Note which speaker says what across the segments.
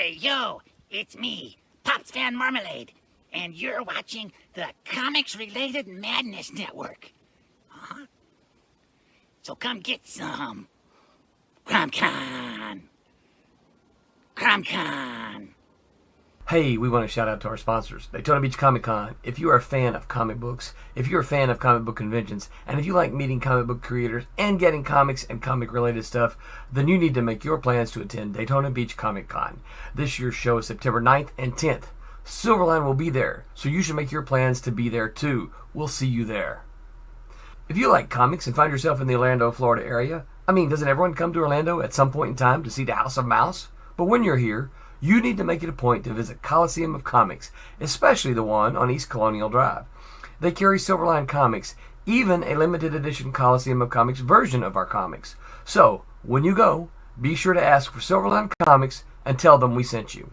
Speaker 1: Hey, yo, it's me, Pops Van Marmalade, and you're watching the Comics-Related Madness Network. Uh-huh. So come get some. CromCon.
Speaker 2: Hey, we want to shout out to our sponsors, Daytona Beach Comic Con. If you are a fan of comic books, if you're a fan of comic book conventions, and if you like meeting comic book creators and getting comics and comic-related stuff, then you need to make your plans to attend Daytona Beach Comic Con. This year's show is September 9th and 10th. Silverline will be there, so you should make your plans to be there too. We'll see you there. If you like comics and find yourself in the Orlando, Florida area, doesn't everyone come to Orlando at some point in time to see the House of Mouse? But when you're here, you need to make it a point to visit Coliseum of Comics, especially the one on East Colonial Drive. They carry Silverline Comics, even a limited edition Coliseum of Comics version of our comics. So, when you go, be sure to ask for Silverline Comics and tell them we sent you.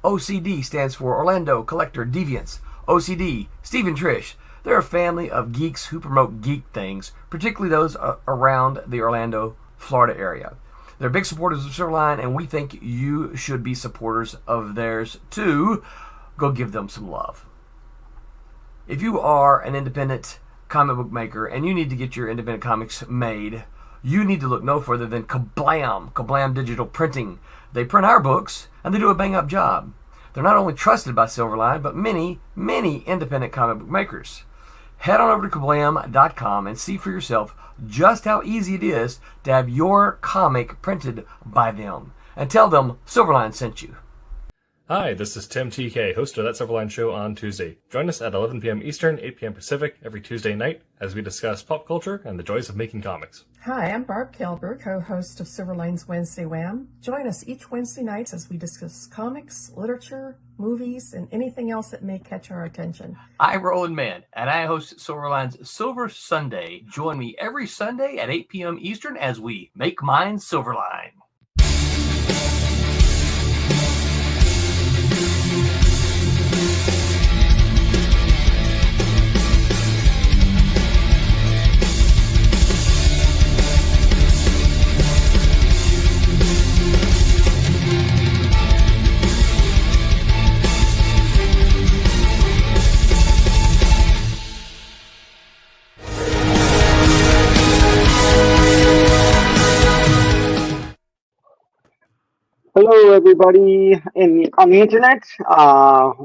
Speaker 2: OCD stands for Orlando Collector Deviants. OCD, Steve and Trish, they're a family of geeks who promote geek things, particularly those around the Orlando, Florida area. They're big supporters of Silverline, and we think you should be supporters of theirs too. Go give them some love. If you are an independent comic book maker and you need to get your independent comics made, you need to look no further than Kablam Digital Printing. They print our books, and they do a bang-up job. They're not only trusted by Silverline, but many, many independent comic book makers. Head on over to kablam.com and see for yourself just how easy it is to have your comic printed by them. And tell them Silverline sent you.
Speaker 3: Hi, this is Tim TK, host of That Silverline Show on Tuesday. Join us at 11 p.m. Eastern, 8 p.m. Pacific every Tuesday night as we discuss pop culture and the joys of making comics.
Speaker 4: Hi, I'm Barb Kilber, co-host of Silverline's Wednesday Wham. Join us each Wednesday night as we discuss comics, literature, movies, and anything else that may catch our attention.
Speaker 2: I'm Roland Mann, and I host Silverline's Silver Sunday. Join me every Sunday at 8 p.m. Eastern as we make mine Silverline.
Speaker 5: Hello, everybody on the internet.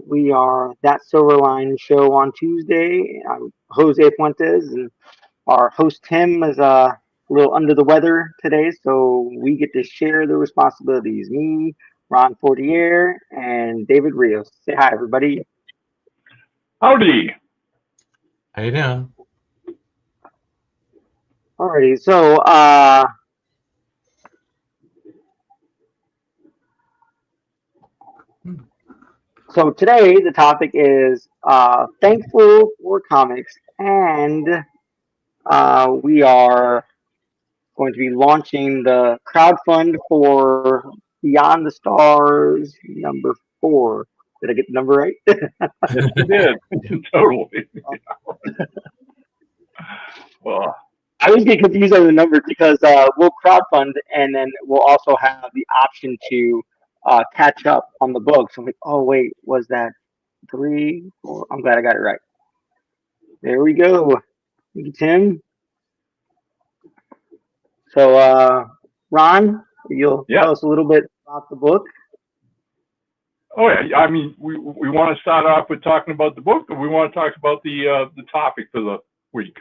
Speaker 5: We are That Silverline Show on Tuesday. I'm Jose Fuentes, and our host Tim is a little under the weather today, so we get to share the responsibilities. Me, Ron Fortier, and David Rios. Say hi, everybody.
Speaker 6: Howdy.
Speaker 7: How you doing?
Speaker 5: Alrighty, so So today the topic is thankful for comics, and we are going to be launching the crowdfund for Beyond the Stars #4. Did I get the number right?
Speaker 6: Yes, you did. Totally. Well,
Speaker 5: I always get confused on the numbers because we'll crowdfund, and then we'll also have the option to catch up on the books. I'm like, oh wait, was that 3, 4? I'm glad I got it right. There we go. Thank you, Tim. So, Ron, you'll tell us a little bit about the book.
Speaker 6: Oh yeah, I mean, we want to start off with talking about the book, or we want to talk about the topic for the week.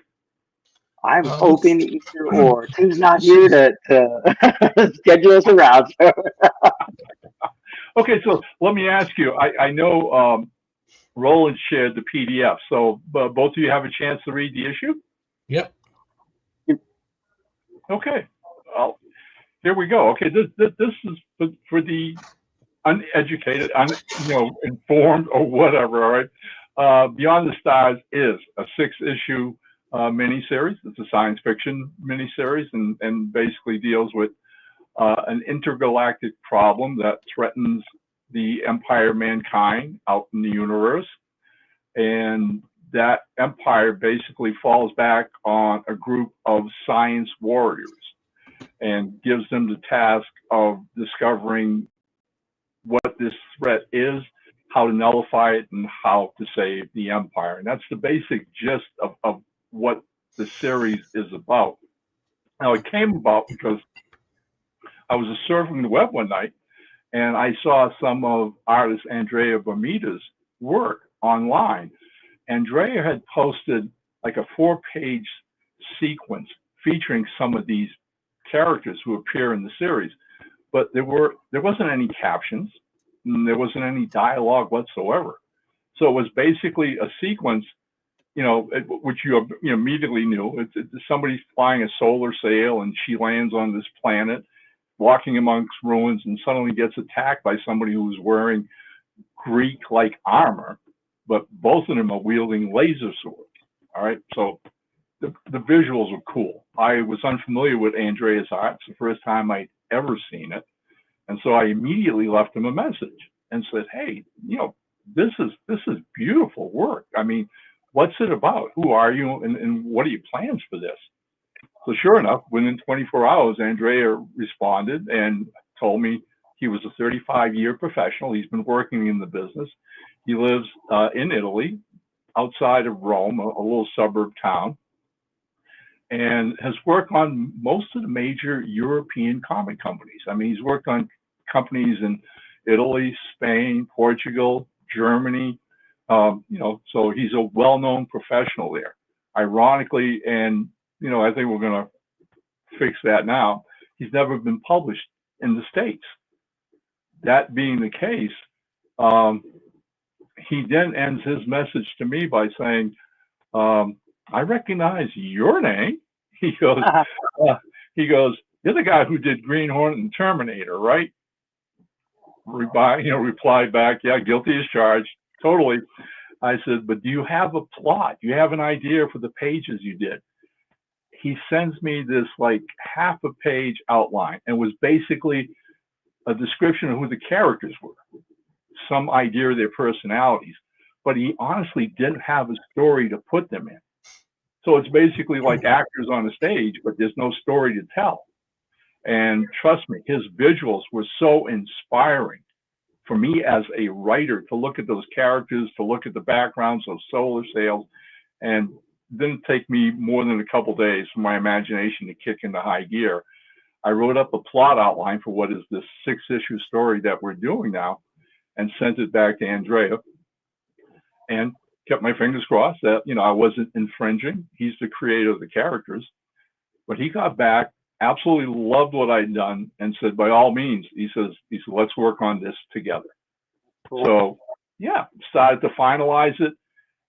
Speaker 5: I'm open either or. Tim's not here to schedule us around. So.
Speaker 6: Okay, so let me ask you. I know Roland shared the PDF, so both of you have a chance to read the issue?
Speaker 7: Yep.
Speaker 6: Okay. Well, here we go. Okay, this is for the uneducated, informed, or whatever. All right. Beyond the Stars is a 6-issue miniseries. It's a science fiction miniseries, and basically deals with an intergalactic problem that threatens the empire of mankind out in the universe. And that empire basically falls back on a group of science warriors and gives them the task of discovering what this threat is, how to nullify it, and how to save the Empire. And that's the basic gist of what the series is about. Now, it came about because I was surfing the web one night, and I saw some of artist Andrea Bermuda's work online. Andrea had posted like a 4-page sequence featuring some of these characters who appear in the series, but there wasn't any captions, and there wasn't any dialogue whatsoever. So it was basically a sequence, which you immediately knew. It's somebody flying a solar sail, and she lands on this planet, walking amongst ruins, and suddenly gets attacked by somebody who's wearing Greek-like armor, but both of them are wielding laser swords. All right, so the visuals are cool. I was unfamiliar with Andrea's art. It's the first time I'd ever seen it, and so I immediately left him a message and said, "Hey, this is beautiful work. I mean, what's it about? Who are you, and what are your plans for this?" So sure enough, within 24 hours, Andrea responded and told me he was a 35-year professional. He's been working in the business. He lives in Italy, outside of Rome, a little suburb town, and has worked on most of the major European comic companies. I mean, he's worked on companies in Italy, Spain, Portugal, Germany, so he's a well-known professional there. Ironically, and I think we're going to fix that now, he's never been published in the States. That being the case, he then ends his message to me by saying, "I recognize your name." He goes, "You're the guy who did Green Hornet and Terminator, right?" Replied back, "Yeah, guilty as charged, totally." I said, "But do you have a plot? Do you have an idea for the pages you did?" He sends me this like half-a-page outline, and was basically a description of who the characters were, some idea of their personalities, but he honestly didn't have a story to put them in. So it's basically like actors on a stage, but there's no story to tell. And trust me, his visuals were so inspiring for me as a writer to look at those characters, to look at the backgrounds of solar sails, and didn't take me more than a couple days for my imagination to kick into high gear. I wrote up a plot outline for what is this 6-issue story that we're doing now, and sent it back to Andrea, and kept my fingers crossed that I wasn't infringing. He's the creator of the characters, but he got back, absolutely loved what I'd done, and said, by all means, he said, let's work on this together. Cool. So yeah, started to finalize it,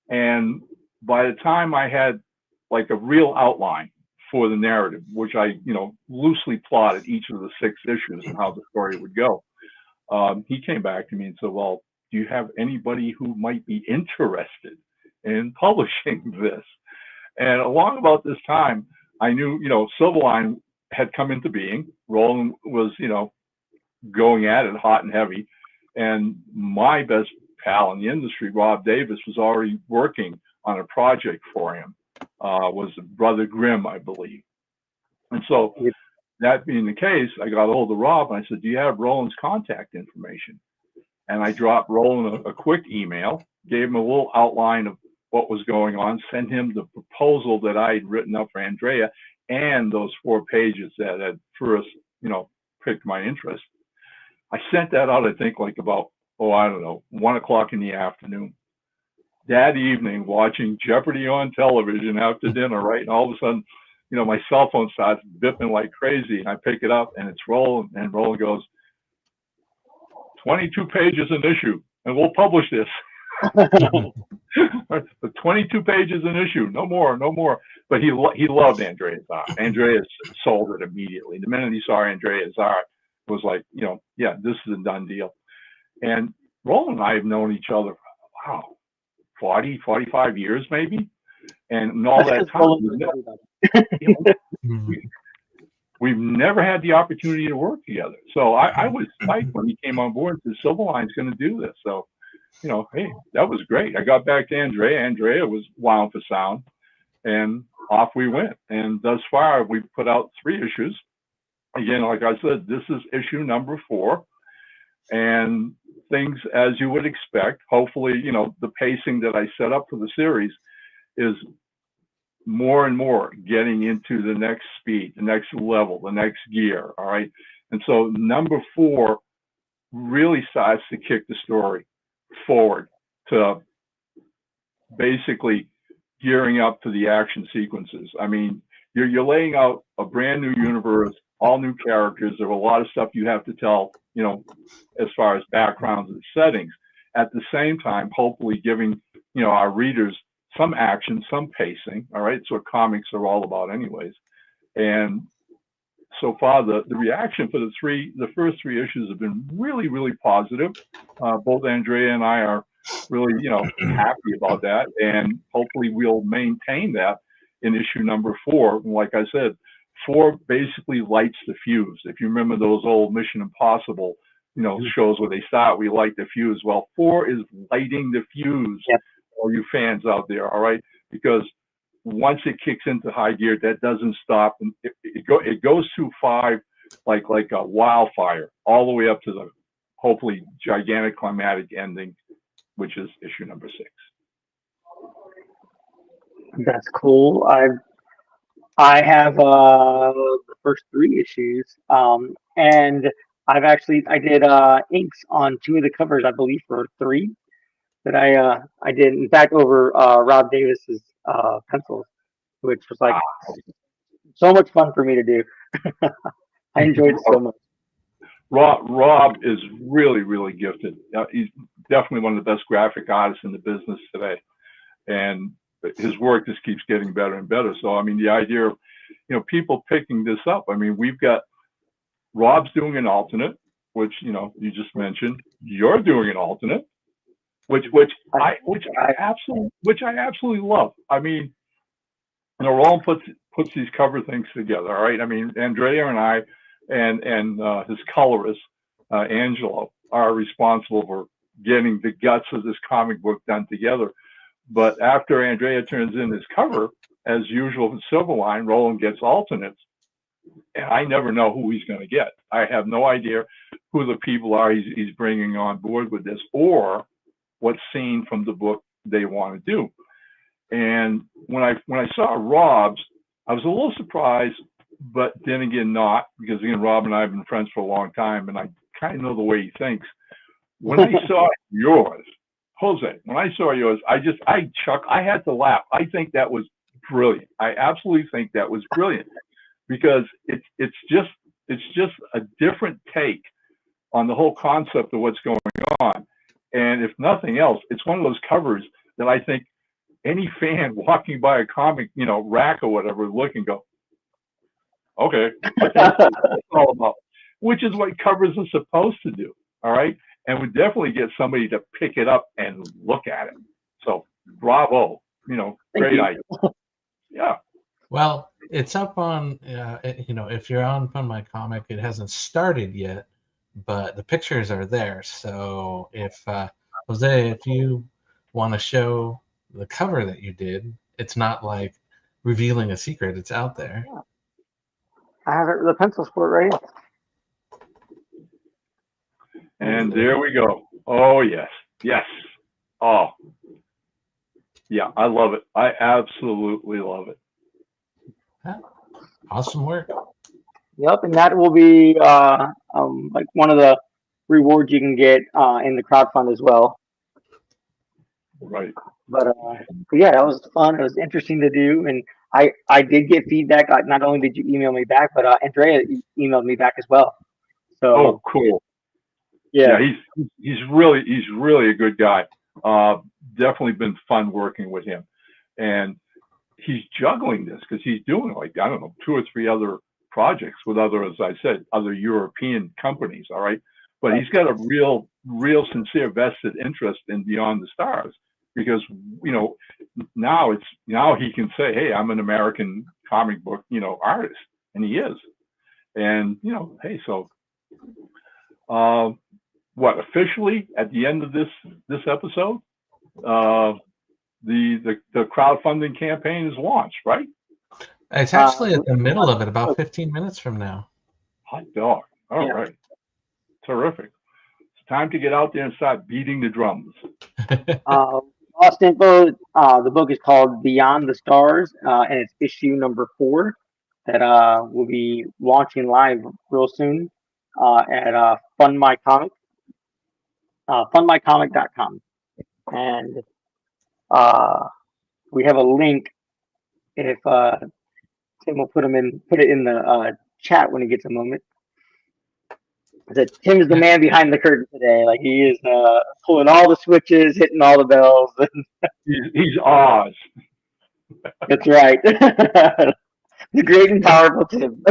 Speaker 6: and by the time I had like a real outline for the narrative, which I loosely plotted each of the 6 issues and how the story would go, he came back to me and said, "Well, do you have anybody who might be interested in publishing this?" And along about this time, I knew, Silverline had come into being. Roland was, going at it hot and heavy. And my best pal in the industry, Rob Davis, was already working on a project for him, was Brother Grimm, I believe. And so that being the case, I got a hold of Rob and I said, "Do you have Roland's contact information?" And I dropped Roland a quick email, gave him a little outline of what was going on, sent him the proposal that I had written up for Andrea and those 4 pages that had first, piqued my interest. I sent that out, I think, like about, 1 o'clock in the afternoon. That evening, watching Jeopardy on television after dinner, right? And all of a sudden, my cell phone starts bipping like crazy, and I pick it up, and it's Roland, and Roland goes, 22 pages an issue, and we'll publish this. But 22 pages an issue, no more. But he loved Andrea's art. Andrea sold it immediately. The minute he saw Andrea's art, it was like, yeah, this is a done deal. And Roland and I have known each other for, 40, 45 years maybe. And in all that time, we've never had the opportunity to work together. So I was psyched when he came on board and said, Silverline's going to do this. So, hey, that was great. I got back to Andrea. Andrea was wound for sound, and off we went. And thus far, we've put out 3 issues. Again, like I said, this is issue number 4. and things as you would expect. Hopefully, you know, the pacing that I set up for the series is more and more getting into the next speed, the next level, the next gear. All right. And so number 4 really starts to kick the story forward to basically gearing up to the action sequences. I mean, you're laying out a brand new universe, all new characters. There are a lot of stuff you have to tell, you know, as far as backgrounds and settings. At the same time, hopefully giving, you know, our readers some action, some pacing. All right. It's what comics are all about anyways. And so far, the reaction for the first 3 issues have been really, really positive. Both Andrea and I are really, you know, happy about that. And hopefully we'll maintain that in issue number 4. And like I said, 4 basically lights the fuse. If you remember those old Mission Impossible, you know, shows where they start, we light the fuse. Well, 4 is lighting the fuse, all you fans out there, all right? Because once it kicks into high gear, that doesn't stop. And it goes through 5 like a wildfire, all the way up to the hopefully gigantic climatic ending, which is issue number 6.
Speaker 5: That's cool. I have the first 3 issues, and I did inks on 2 of the covers, I believe, for 3 that I did. In fact, over Rob Davis's pencils, which was like so much fun for me to do. I enjoyed it so much.
Speaker 6: Rob is really, really gifted. He's definitely one of the best graphic artists in the business today, and his work just keeps getting better and better. So, I mean, the idea of, you know, people picking this up. I mean, we've got Rob's doing an alternate, which, you know, you just mentioned. You're doing an alternate, which I absolutely love. I mean, you know, Roland puts these cover things together. All right. I mean, Andrea and I and his colorist Angelo are responsible for getting the guts of this comic book done together. But after Andrea turns in his cover, as usual in Silverline, Roland gets alternates, and I never know who he's going to get. I have no idea who the people are he's bringing on board with this, or what scene from the book they want to do. And when I saw Rob's, I was a little surprised, but then again not, because again, Rob and I have been friends for a long time, and I kind of know the way he thinks. When I saw yours, Jose, when I saw yours, I had to laugh. I think that was brilliant. I absolutely think that was brilliant, because it's just a different take on the whole concept of what's going on. And if nothing else, it's one of those covers that I think any fan walking by a comic, you know, rack or whatever, look and go, okay, what's that all about? Which is what covers are supposed to do. All right. And we definitely get somebody to pick it up and look at it. So bravo, you know, great idea. Yeah.
Speaker 7: Well, it's up on, you know, if you're on My Comic, it hasn't started yet, but the pictures are there. So if, Jose, if you want to show the cover that you did, it's not like revealing a secret. It's out there.
Speaker 5: Yeah. I have the pencils for it right here.
Speaker 6: And there we go. Oh, yes. Yes. Oh, yeah. I love it. I absolutely love it.
Speaker 7: Awesome work.
Speaker 5: Yep. And that will be like one of the rewards you can get in the crowdfund as well.
Speaker 6: Right.
Speaker 5: But yeah, that was fun. It was interesting to do. And I did get feedback. Not only did you email me back, but Andrea emailed me back as well. So,
Speaker 6: oh, cool. Yeah, he's really a good guy. Definitely been fun working with him, and he's juggling this because he's doing, like, I don't know, 2 or 3 other projects with other, as I said, other European companies. All right, but he's got a real sincere vested interest in Beyond the Stars, because, you know, now he can say, hey, I'm an American comic book, you know, artist, and he is. And, you know, hey, so what, officially at the end of this episode, the crowdfunding campaign is launched, right?
Speaker 7: It's actually at the middle of it, about 15 minutes from now.
Speaker 6: Hot dog. All right. Terrific. time to get out there and start beating the drums.
Speaker 5: Lost info. The book is called Beyond the Stars, and it's issue number 4 that will be launching live real soon at Fund My Comic, fundmycomic.com, and we have a link. If Tim will put it in the chat when he gets a moment. That Tim is the man behind the curtain today. Like, he is pulling all the switches, hitting all the bells.
Speaker 6: He's Oz.
Speaker 5: That's right. The great and powerful Tim.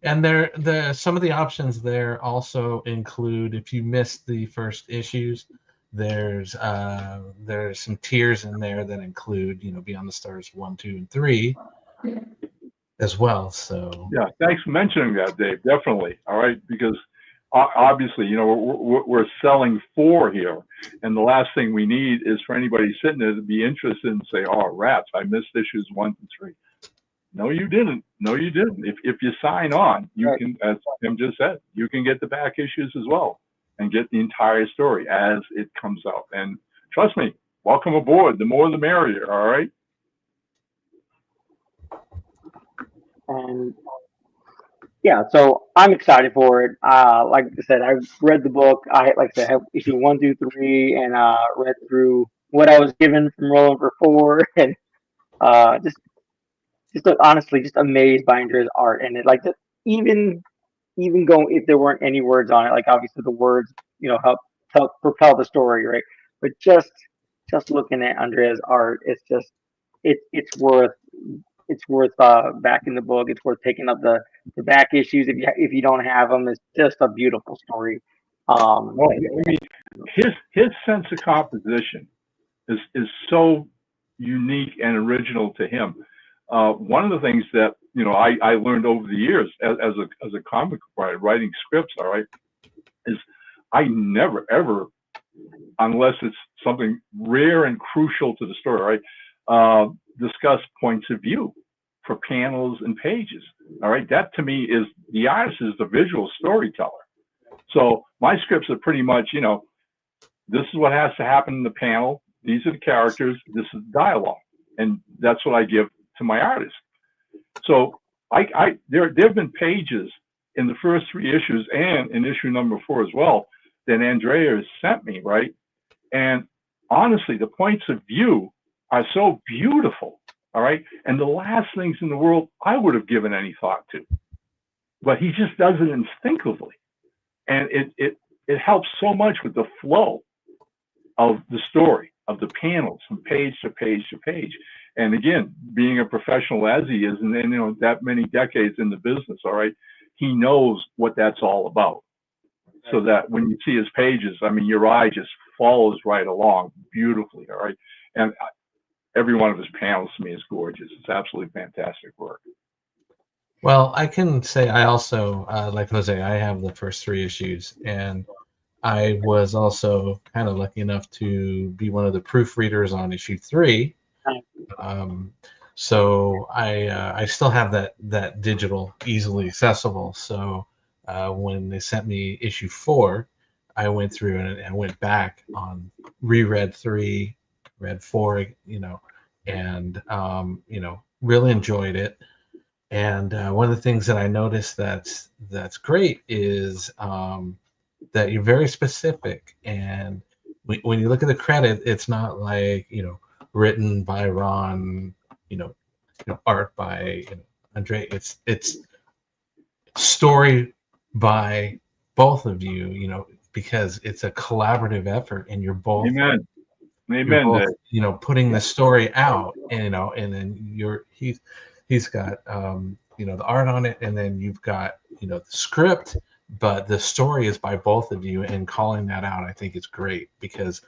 Speaker 7: And some of the options there also include, if you missed the first issues, there's some tiers in there that include, Beyond the Stars 1, 2, and 3 as well. So
Speaker 6: yeah, thanks for mentioning that, Dave. Definitely. All right, because obviously, we're selling 4 here, and the last thing we need is for anybody sitting there to be interested and say, "Oh, rats! I missed issues 1 and 3." No, you didn't. No, you didn't. If you sign on, you can, as Tim just said, you can get the back issues as well and get the entire story as it comes out. And trust me, welcome aboard. The more the merrier. All right.
Speaker 5: And yeah, so I'm excited for it. Like I said, I read the book. I have issue 1 through 3, and read through what I was given from rolling for 4, and just honestly just amazed by Andrea's art. And it, like, even going, if there weren't any words on it, like, obviously the words help propel the story, right? But just looking at Andrea's art, it's just it's worth backing the book. It's worth picking up the back issues if you don't have them. It's just a beautiful story.
Speaker 6: Well, I mean, his sense of composition is so unique and original to him. One of the things that I learned over the years as a comic writer, writing scripts, all right, is I never ever, unless it's something rare and crucial to the story, right, discuss points of view for panels and pages. All right, that to me is the artist is the visual storyteller. So my scripts are pretty much, this is what has to happen in the panel. These are the characters. This is dialogue, and that's what I give to my artist. So there have been pages in the first 3 issues and in issue number 4 as well that Andrea has sent me, right? And honestly, the points of view are so beautiful, all right? And the last things in the world I would have given any thought to. But he just does it instinctively. And it helps so much with the flow of the story, of the panels from page to page to page. And again, being a professional as he is, and then, that many decades in the business, all right, he knows what that's all about. So that when you see his pages, I mean, your eye just follows right along beautifully, all right? And every one of his panels to me is gorgeous. It's absolutely fantastic work.
Speaker 7: Well, I can say I also, like Jose, I have the first 3 issues, and I was also kind of lucky enough to be one of the proofreaders on issue 3. So I still have that digital, easily accessible. So when they sent me issue 4, I went through and I went back on reread 3, read 4, and really enjoyed it. And one of the things that I noticed that's great is that you're very specific. And when you look at the credit, it's not like, written by Ron, art by Andre. It's story by both of you, because it's a collaborative effort, and you're both.
Speaker 6: Amen.
Speaker 7: Both, putting the story out, and then he's got the art on it, and then you've got the script, but the story is by both of you, and calling that out, I think is great, because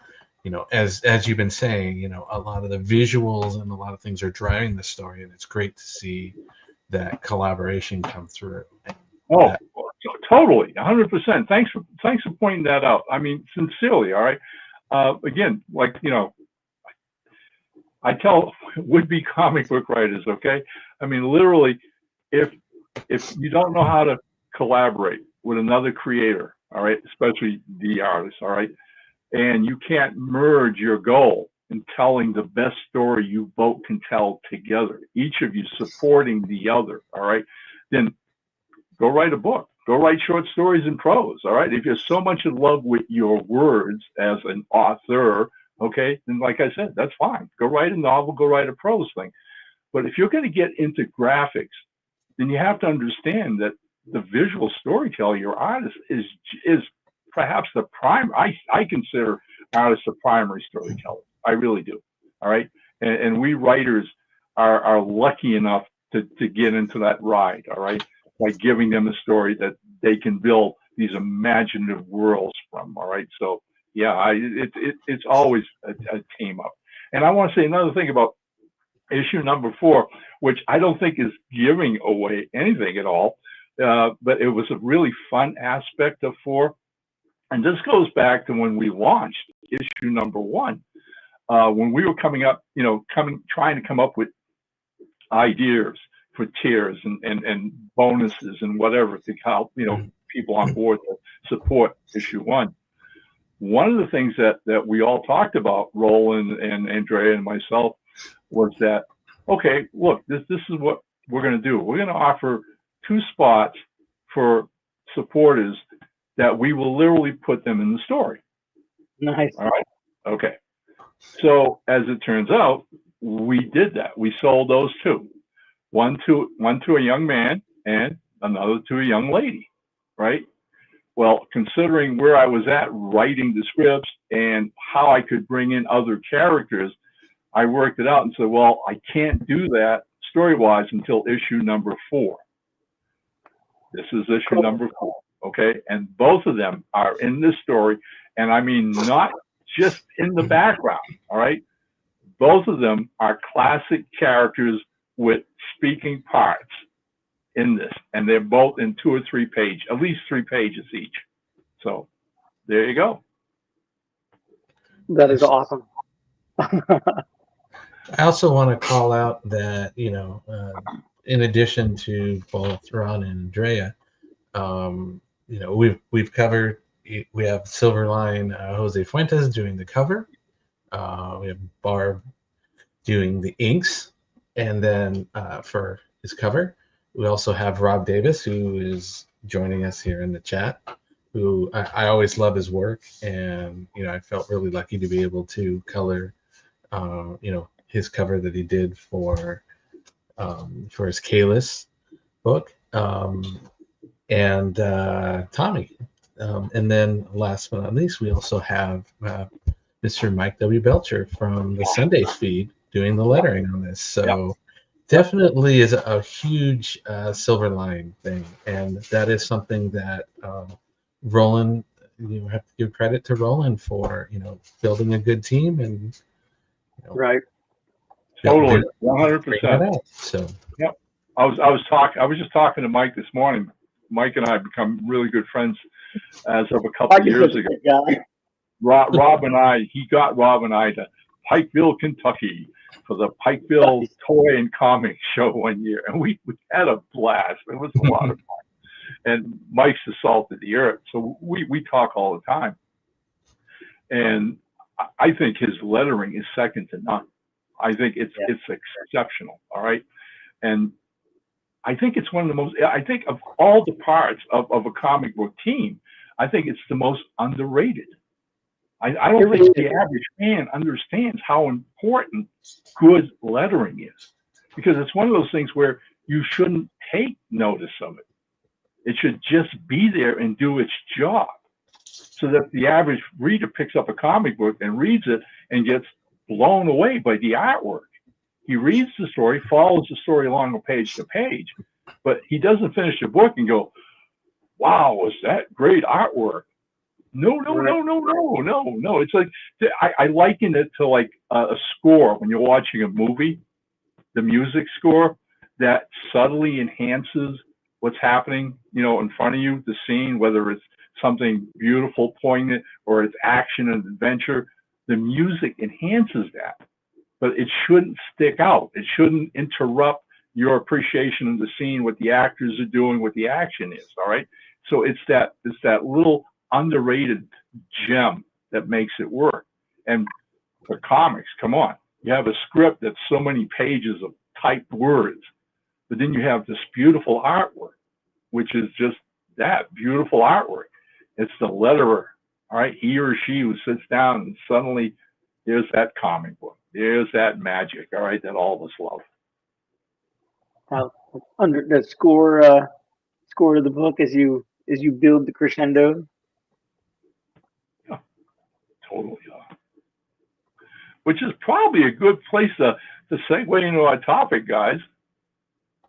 Speaker 7: as you've been saying, a lot of the visuals and a lot of things are driving the story, and it's great to see that collaboration come through.
Speaker 6: Totally, 100%. Thanks for pointing that out. I mean, sincerely, all right. Again, like, I tell would-be comic book writers, okay? I mean, literally, if you don't know how to collaborate with another creator, all right, especially the artist, all right, and you can't merge your goal in telling the best story you both can tell together, each of you supporting the other, all right, then go write a book. Go write short stories and prose, all right? If you're so much in love with your words as an author, okay, then like I said, that's fine. Go write a novel, go write a prose thing. But if you're going to get into graphics, then you have to understand that the visual storyteller, your artist, is perhaps the prime. I consider artists a primary storyteller. I really do, all right? And we writers are lucky enough to get into that ride, all right? By giving them a story that they can build these imaginative worlds from. All right, so yeah, it's always a team up. And I want to say another thing about issue number 4, which I don't think is giving away anything at all, but it was a really fun aspect of 4. And this goes back to when we launched issue number 1, when we were coming up, trying to come up with ideas for tiers and bonuses and whatever to help people on board to support issue 1. One of the things that we all talked about, Roland and Andrea and myself, was that, okay, look, this is what we're going to do. We're going to offer 2 spots for supporters that we will literally put them in the story.
Speaker 5: Nice.
Speaker 6: All right. Okay. So as it turns out, we did that. We sold those 2. One to a young man and another to a young lady, right? Well, considering where I was at writing the scripts and how I could bring in other characters, I worked it out and said, well, I can't do that story-wise until issue number 4. This is issue number 4, okay? And both of them are in this story, and I mean not just in the background, all right? Both of them are classic characters with speaking parts in this, and they're both in 2 or 3 pages, at least 3 pages each. So there you go.
Speaker 5: That is awesome.
Speaker 7: I also want to call out that, in addition to both Ron and Andrea, we've covered, we have Silverline Jose Fuentes doing the cover. We have Barb doing the inks. And then for his cover, we also have Rob Davis, who is joining us here in the chat, who I always love his work. And, I felt really lucky to be able to color, his cover that he did for his Kalis book, and Tommy. And then last but not least, we also have Mr. Mike W. Belcher from the Sundays feed doing the lettering on this. So definitely is a huge Silverline thing. And that is something that Roland, have to give credit to Roland for, building a good team and,
Speaker 5: right.
Speaker 6: Totally, 100%.
Speaker 7: So
Speaker 6: yep. I was just talking to Mike this morning. Mike and I have become really good friends as of a couple of years ago. Rob and I, he got Rob and I to Pikeville, Kentucky for the Pikeville Toy and Comic Show one year, and we had a blast. It was a lot of fun. And Mike's the salt of the earth, so we talk all the time. And I think his lettering is second to none. I think it's exceptional. All right, and I think it's one of the most. I think of all the parts of a comic book team, I think it's the most underrated. I don't think the average fan understands how important good lettering is, because it's one of those things where you shouldn't take notice of it. It should just be there and do its job, so that the average reader picks up a comic book and reads it and gets blown away by the artwork. He reads the story, follows the story along page to page, but he doesn't finish the book and go, wow, was that great artwork? No. It's like, I liken it to like a score when you're watching a movie, the music score that subtly enhances what's happening, in front of you, the scene, whether it's something beautiful, poignant, or it's action and adventure. The music enhances that, but it shouldn't stick out. It shouldn't interrupt your appreciation of the scene, what the actors are doing, what the action is. All right. So it's that little underrated gem that makes it work. And for comics, come on, you have a script that's so many pages of typed words, but then you have this beautiful artwork, which is just that beautiful artwork. It's the letterer, all right, he or she who sits down and suddenly there's that comic book, there's that magic, all right, that all of us love.
Speaker 5: Under the score of the book as you build the crescendo.
Speaker 6: Yeah, totally. Which is probably a good place to segue into our topic, guys,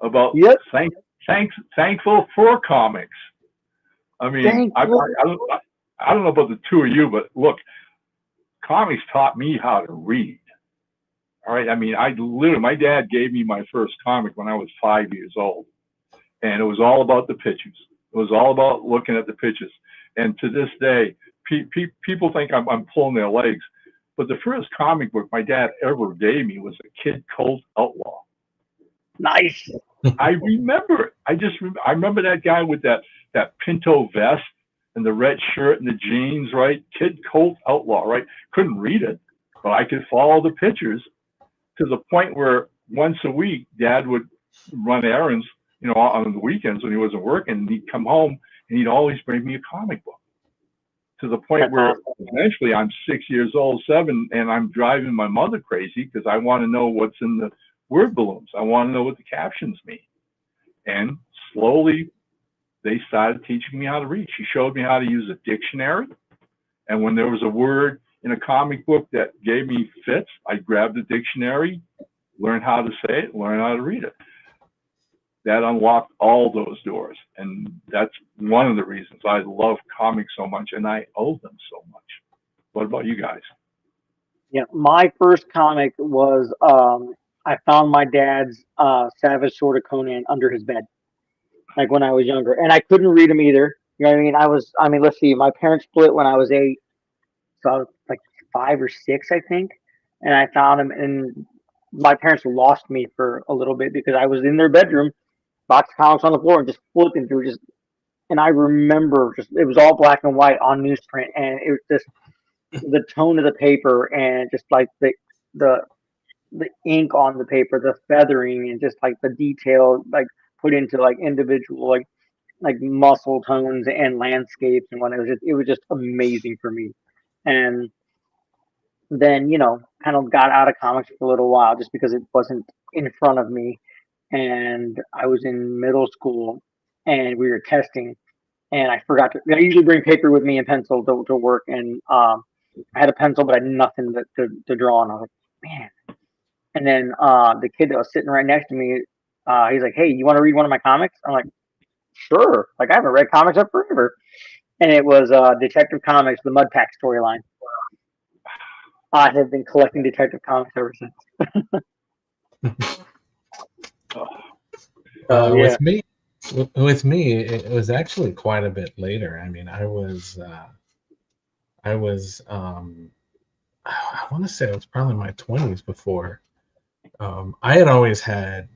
Speaker 6: about thankful for comics. I mean, I don't know about the two of you, but look, comics taught me how to read. All right. I mean, my dad gave me my first comic when I was 5 years old, and it was all about the pictures. It was all about looking at the pictures. And to this day, people think I'm pulling their legs, but the first comic book my dad ever gave me was a Kid Colt Outlaw.
Speaker 5: Nice.
Speaker 6: I remember it. I remember that guy with that pinto vest and the red shirt and the jeans, right? Kid Colt Outlaw, right? Couldn't read it, but I could follow the pictures, to the point where once a week, Dad would run errands, on the weekends when he wasn't working, and he'd come home and he'd always bring me a comic book. To the point where eventually I'm 6 years old, 7, and I'm driving my mother crazy because I want to know what's in the word balloons. I want to know what the captions mean. And slowly, they started teaching me how to read. She showed me how to use a dictionary. And when there was a word in a comic book that gave me fits, I grabbed the dictionary, learned how to say it, learned how to read it. That unlocked all those doors. And that's one of the reasons I love comics so much, and I owe them so much. What about you guys?
Speaker 5: Yeah, my first comic was I found my dad's Savage Sword of Conan under his bed, like when I was younger, and I couldn't read him either. You know what I mean? Let's see, my parents split when I was 8, so I was like 5 or 6, I think, and I found him, and my parents lost me for a little bit because I was in their bedroom, box of comics on the floor, and just flipping through, and I remember it was all black and white on newsprint, and it was just the tone of the paper, and just like the ink on the paper, the feathering, and just like the detail, like put into like individual like muscle tones and landscapes, and when it was just amazing for me. And then kind of got out of comics for a little while just because it wasn't in front of me, and I was in middle school and we were testing, and I forgot to. I usually bring paper with me and pencil to work, and I had a pencil but I had nothing to draw on. I was like, man. And then the kid that was sitting right next to me, he's like, "Hey, you want to read one of my comics?" I'm like, "Sure." Like, I haven't read comics up forever. And it was Detective Comics, the Mud Pack storyline. I have been collecting Detective Comics ever since.
Speaker 7: With me, it was actually quite a bit later. I mean, I want to say it was probably my 20s before. I had always had,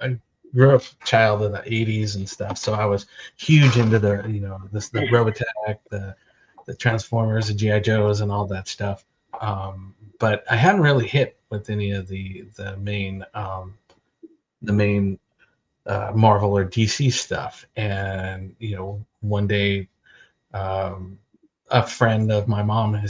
Speaker 7: I grew up a child in the 80s and stuff, so I was huge into the Robotech, the Transformers, the G.I. Joes, and all that stuff. But I hadn't really hit with any of the main Marvel or DC stuff. And one day, a friend of my mom,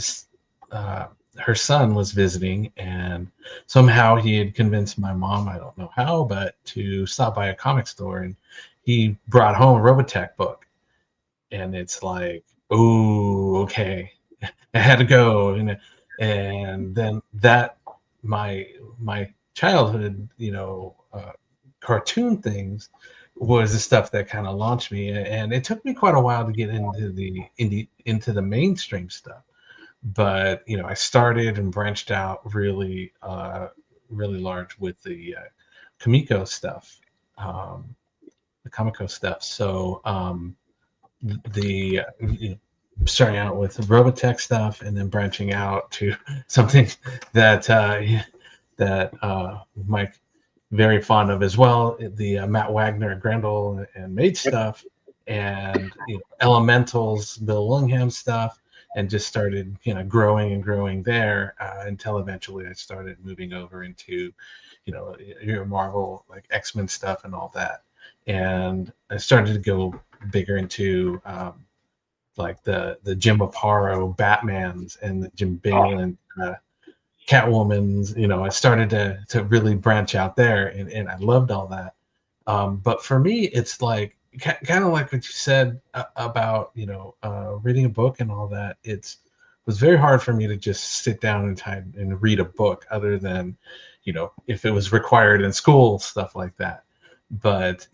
Speaker 7: her son was visiting, and somehow he had convinced my mom, I don't know how, but to stop by a comic store, and he brought home a Robotech book. And it's like, oh, okay, I had to go. And then that my childhood, cartoon things was the stuff that kind of launched me. And it took me quite a while to get into the mainstream stuff. But I started and branched out really large with the Comico stuff, the Comico stuff. So starting out with Robotech stuff, and then branching out to something that Mike very fond of as well, the Matt Wagner Grendel and Mage stuff. and Elementals, Bill Willingham stuff, and just started growing and growing there until eventually I started moving over into your Marvel, like X-Men stuff and all that, and I started to go bigger into like the Jim Aparo Batmans and the Jim Balin Catwoman's. I started to really branch out there, and I loved all that. But for me, it's like kind of like what you said about reading a book and all that. It was very hard for me to just sit down and read a book, other than if it was required in school, stuff like that. But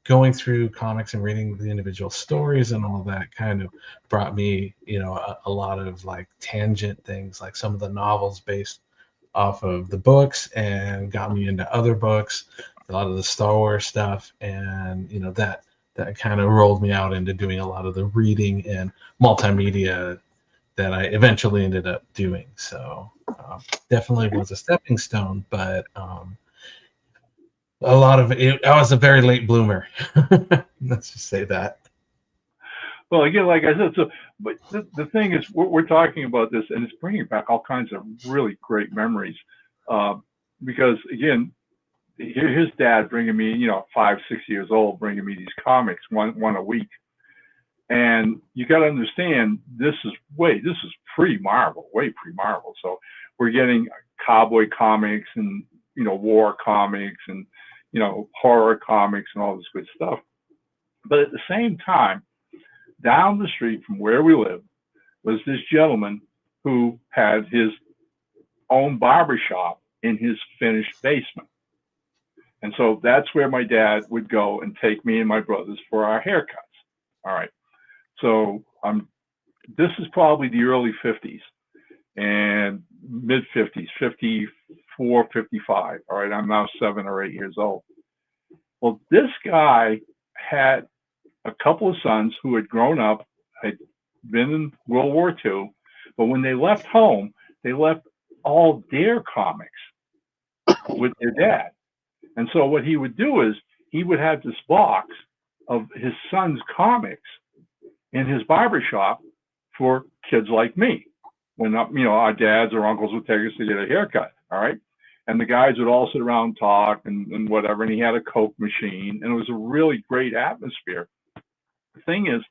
Speaker 7: going through comics and reading the individual stories and all that kind of brought me a lot of like tangent things, like some of the novels based off of the books, and got me into other books, a lot of the Star Wars stuff, and that kind of rolled me out into doing a lot of the reading and multimedia that I eventually ended up doing. So definitely was a stepping stone, but a lot of it, I was a very late bloomer. Let's just say that.
Speaker 6: Well, again, like I said, but the thing is, we're talking about this, and it's bringing back all kinds of really great memories. Because again, his dad bringing me, 5, 6 years old, bringing me these comics one a week, and you got to understand, this is pre-Marvel, way pre-Marvel. So we're getting cowboy comics and war comics and horror comics and all this good stuff. But at the same time, down the street from where we live was this gentleman who had his own barbershop in his finished basement. And so that's where my dad would go and take me and my brothers for our haircuts. All right. So this is probably the early 50s and mid 50s, 54, 55. All right. I'm now 7 or 8 years old. Well, this guy had a couple of sons who had grown up, had been in World War II, but when they left home, they left all their comics with their dad. And so what he would do is he would have this box of his son's comics in his barbershop for kids like me. When our dads or uncles would take us to get a haircut, all right? And the guys would all sit around and talk and whatever, and he had a Coke machine, and it was a really great atmosphere. The thing is,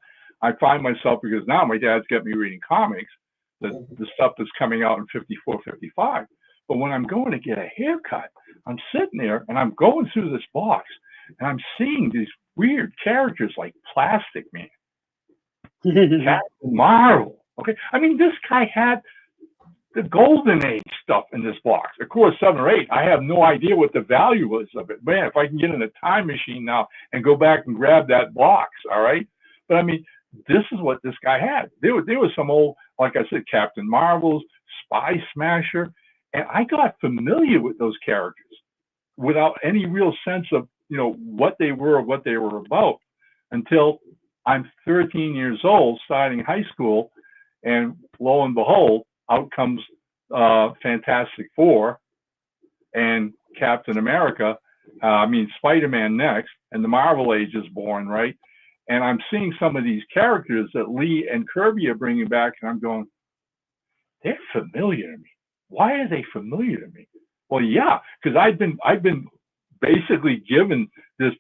Speaker 6: I find myself, because now my dad's got me reading comics, the stuff that's coming out in 54, 55. But when I'm going to get a haircut, I'm sitting there and I'm going through this box and I'm seeing these weird characters like Plastic Man, Captain Marvel. Okay, I mean, this guy had the Golden Age stuff in this box. Of course, 7 or 8, I have no idea what the value was of it. Man, if I can get in a time machine now and go back and grab that box, all right? But I mean, this is what this guy had. There was some old, like I said, Captain Marvels, Spy Smasher, and I got familiar with those characters without any real sense of, what they were or what they were about, until I'm 13 years old, starting high school, and lo and behold, out comes Fantastic Four and Captain America, Spider-Man next, and the Marvel Age is born, right? And I'm seeing some of these characters that Lee and Kirby are bringing back, and I'm going, they're familiar to me. Why are they familiar to me? Well, yeah, because I've been basically given this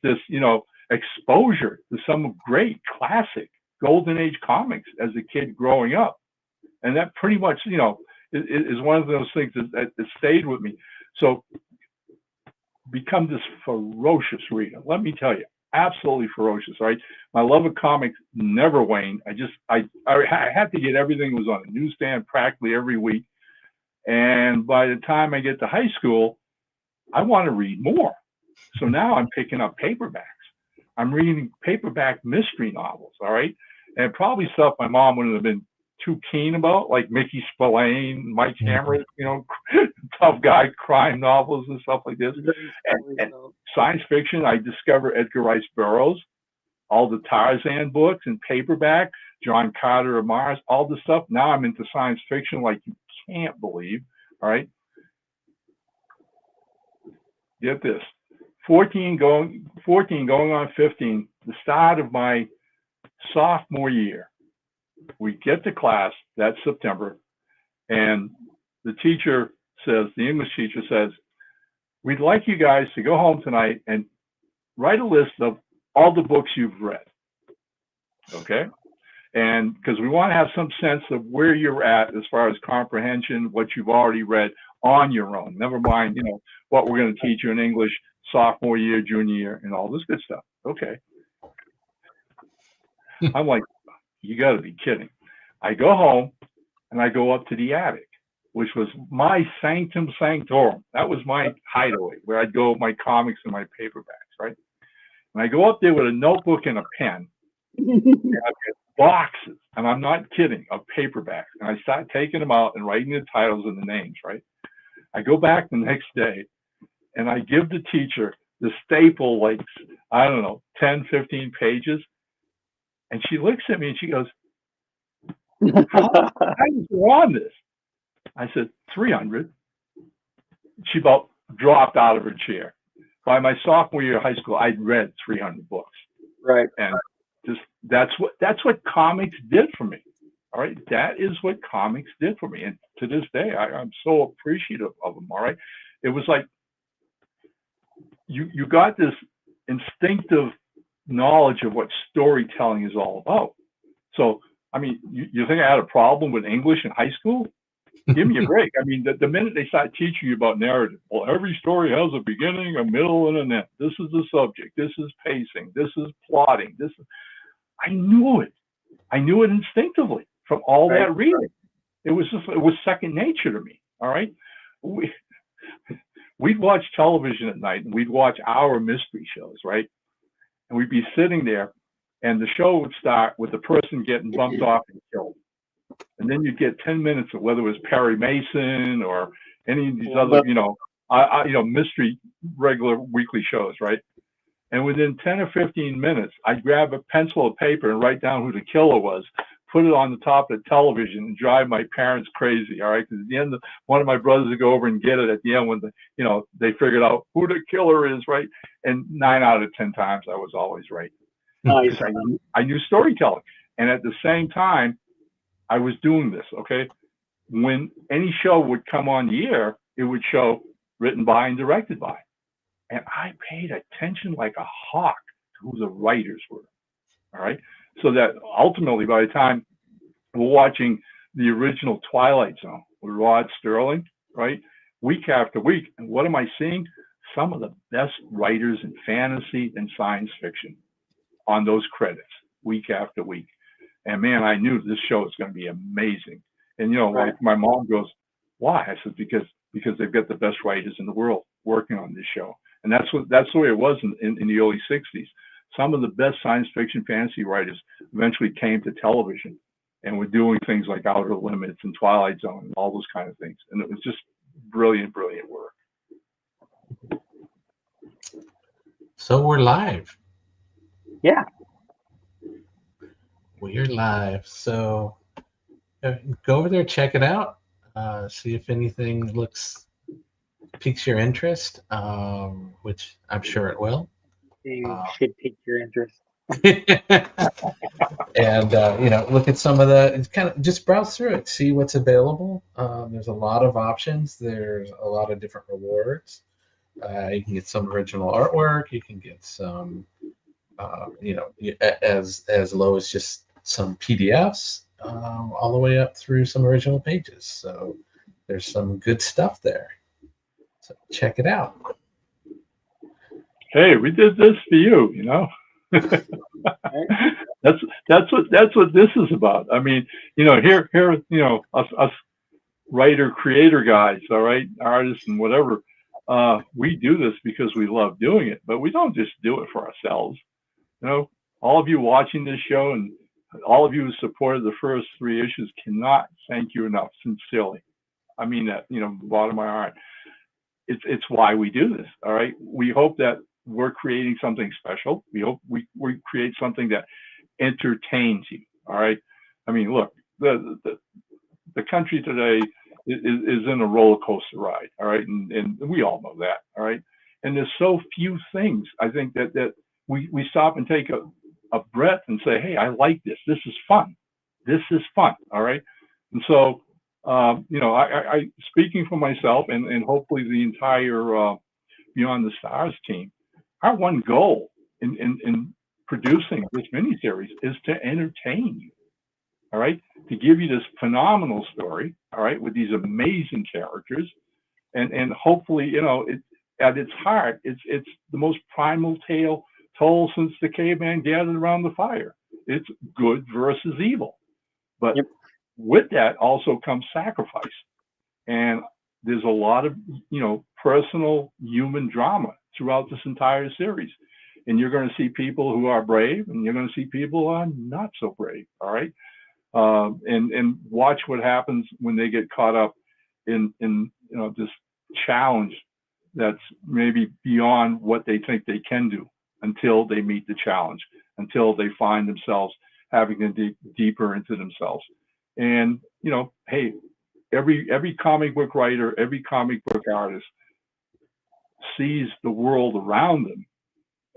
Speaker 6: exposure to some great classic Golden Age comics as a kid growing up, and that pretty much is one of those things that stayed with me. So become this ferocious reader. Let me tell you, absolutely ferocious. Right, my love of comics never waned. I had to get everything that was on a newsstand practically every week. And by the time I get to high school, I want to read more. So now I'm picking up paperbacks. I'm reading paperback mystery novels, all right? And probably stuff my mom wouldn't have been too keen about, like Mickey Spillane, Mike Hammer, tough guy crime novels and stuff like this. And science fiction, I discovered Edgar Rice Burroughs, all the Tarzan books and paperback, John Carter of Mars, all this stuff. Now I'm into science fiction like you can't believe, all right? Get this, 14 going on 15, the start of my sophomore year, we get to class, that's September, and the teacher says, the English teacher says, we'd like you guys to go home tonight and write a list of all the books you've read. Okay? And because we want to have some sense of where you're at as far as comprehension, what you've already read on your own. Never mind, what we're going to teach you in English sophomore year, junior year, and all this good stuff. Okay. I'm like, you got to be kidding. I go home and I go up to the attic, which was my sanctum sanctorum. That was my hideaway, where I'd go with my comics and my paperbacks, right? And I go up there with a notebook and a pen. And I've got boxes, and I'm not kidding, of paperbacks. And I start taking them out and writing the titles and the names, right? I go back the next day, and I give the teacher the staple, like, I don't know, 10, 15 pages. And she looks at me and she goes, how did you on this? I said, 300. She about dropped out of her chair. By my sophomore year of high school, I'd read 300 books.
Speaker 5: Right.
Speaker 6: And just that's what comics did for me. All right. That is what comics did for me. And to this day, I'm so appreciative of them. All right. It was like you got this instinctive knowledge of what storytelling is all about. So, I mean, you think I had a problem with English in high school? Give me a break. I mean, the minute they start teaching you about narrative, well, every story has a beginning, a middle, and an end. This is the subject. This is pacing. This is plotting. I knew it. I knew it instinctively from all that reading. It was second nature to me. All right. We'd watch television at night, and we'd watch our mystery shows, right? And we'd be sitting there, and the show would start with the person getting bumped off and killed. And then you'd get 10 minutes of whether it was Perry Mason or any of these other, mystery regular weekly shows, right? And within 10 or 15 minutes, I'd grab a pencil or paper and write down who the killer was, put it on the top of the television, and drive my parents crazy, all right? Because at the end, one of my brothers would go over and get it at the end when they figured out who the killer is, right? And 9 out of 10 times, I was always right.
Speaker 5: Nice.
Speaker 6: I knew storytelling. And at the same time, I was doing this, okay? When any show would come on the air, it would show written by and directed by. And I paid attention like a hawk to who the writers were, all right? So that ultimately, by the time we're watching the original Twilight Zone with Rod Sterling, right? Week after week, and what am I seeing? Some of the best writers in fantasy and science fiction on those credits, week after week. And man, I knew this show was going to be amazing. And like my mom goes, "Why?" I said, "Because they've got the best writers in the world working on this show." And that's the way it was in the early '60s. Some of the best science fiction fantasy writers eventually came to television and were doing things like Outer Limits and Twilight Zone and all those kind of things. And it was just brilliant, brilliant work.
Speaker 7: So we're live.
Speaker 5: Yeah.
Speaker 7: We're live. So go over there, check it out. See if anything piques your interest, which I'm sure it will.
Speaker 5: Should pique your interest.
Speaker 7: And look at some of the kind of just browse through it, see what's available. There's a lot of options. There's a lot of different rewards. You can get some original artwork. You can get some, as low as just some PDFs, all the way up through some original pages. So there's some good stuff there. So check it out.
Speaker 6: Hey, we did this for you, That's what this is about. I mean, here, us writer creator guys, all right, artists and whatever. We do this because we love doing it, but we don't just do it for ourselves. All of you watching this show and all of you who supported the first 3 issues cannot thank you enough, sincerely. I mean that, bottom of my heart. It's why we do this. All right. We hope that we're creating something special. We hope we create something that entertains you. All right. I mean, look, the country today is in a roller coaster ride. All right. And we all know that. All right. And there's so few things, I think, that we stop and take a breadth and say, hey, I like this. This is fun. This is fun. All right. And so, I speaking for myself and hopefully the entire Beyond the Stars team, our one goal in producing this miniseries is to entertain you. All right. To give you this phenomenal story. All right. With these amazing characters. And hopefully, at its heart, it's the most primal tale told since the caveman gathered around the fire. It's good versus evil. But with that also comes sacrifice. And there's a lot of, personal human drama throughout this entire series. And you're going to see people who are brave, and you're going to see people who are not so brave. All right. And watch what happens when they get caught up in this challenge that's maybe beyond what they think they can do until they meet the challenge, until they find themselves having to dig deeper into themselves. And, hey, every comic book writer, every comic book artist sees the world around them,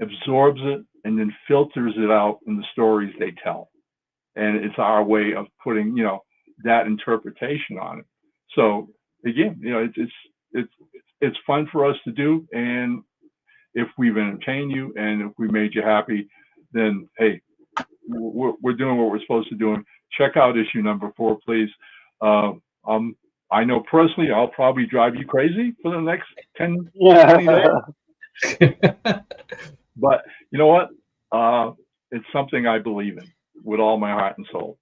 Speaker 6: absorbs it, and then filters it out in the stories they tell. And it's our way of putting, that interpretation on it. So again, it's fun for us to do. And if we've entertained you and if we made you happy, then hey, we're doing what we're supposed to do. And check out issue number 4, please. I know personally I'll probably drive you crazy for the next 10, 20 days. But you know what? It's something I believe in with all my heart and soul.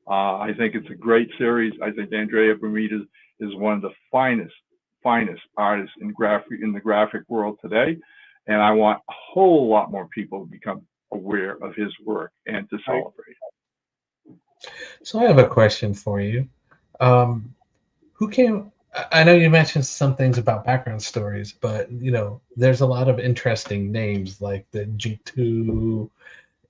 Speaker 6: I think it's a great series. I think Andrea Bermudez is one of the finest artists in the graphic world today. And I want a whole lot more people to become aware of his work and to celebrate.
Speaker 7: So I have a question for you. Who came? I know you mentioned some things about background stories, but there's a lot of interesting names like the G2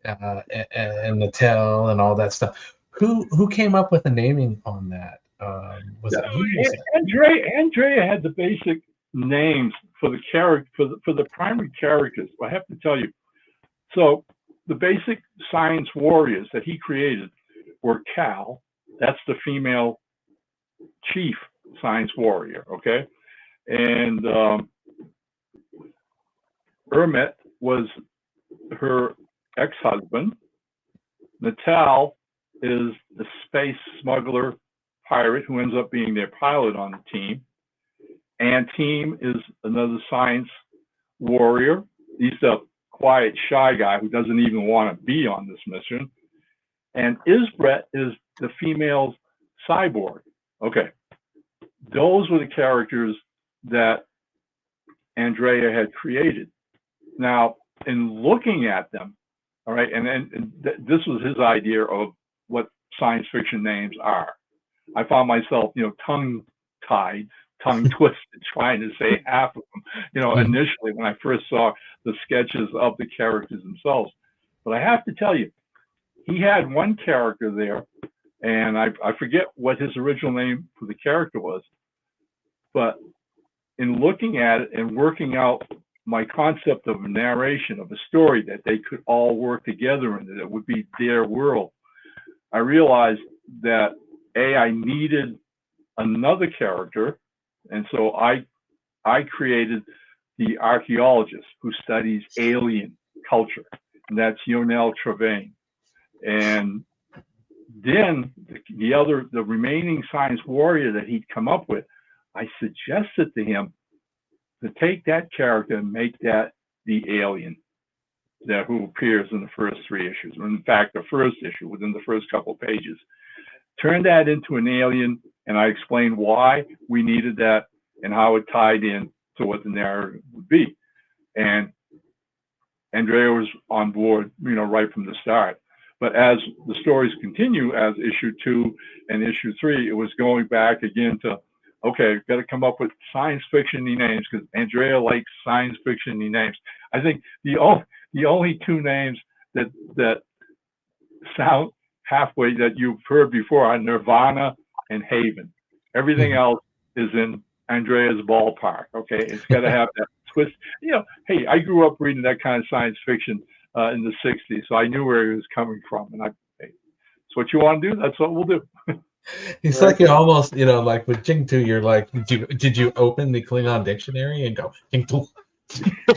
Speaker 7: and Natel and all that stuff. Who came up with the naming on that? Was it you?
Speaker 6: Andrea had the basic names for the character for the primary characters. I have to tell you. So the basic science warriors that he created were Cal. That's the female chief science warrior. Okay, and Ermet was her ex-husband. Natal is the space smuggler pirate who ends up being their pilot on the team. And Team is another science warrior. He's the quiet, shy guy who doesn't even want to be on this mission. And Isbret is the female cyborg. Okay. Those were the characters that Andrea had created. Now, in looking at them, all right, and this was his idea of what science fiction names are. I found myself, tongue-tied, tongue-twisted, trying to say half of them, initially when I first saw the sketches of the characters themselves. But I have to tell you, he had one character there, and I forget what his original name for the character was, but in looking at it and working out my concept of a narration of a story that they could all work together in, that it would be their world, I realized that I needed another character, and so I created the archaeologist who studies alien culture, and that's Yonel Travain. And then the remaining science warrior that he'd come up with, I suggested to him to take that character and make that the alien who appears in the first 3 issues. In fact, the first issue, within the first couple of pages, turn that into an alien, and I explained why we needed that and how it tied in to what the narrative would be. And Andrea was on board, right from the start. But as the stories continue, as issue 2 and issue 3, it was going back again to, okay, got to come up with science fiction-y names because Andrea likes science fiction-y names. I think the only 2 names that sound halfway that you've heard before are Nirvana and Haven. Everything else is in Andrea's ballpark. Okay, it's got to have that twist. Hey, I grew up reading that kind of science fiction in the 60s. So I knew where he was coming from. And hey, it's what you want to do. That's what we'll do.
Speaker 7: It's like you almost, like with Jingtu, you're like, did you open the Klingon dictionary and go Jingtu?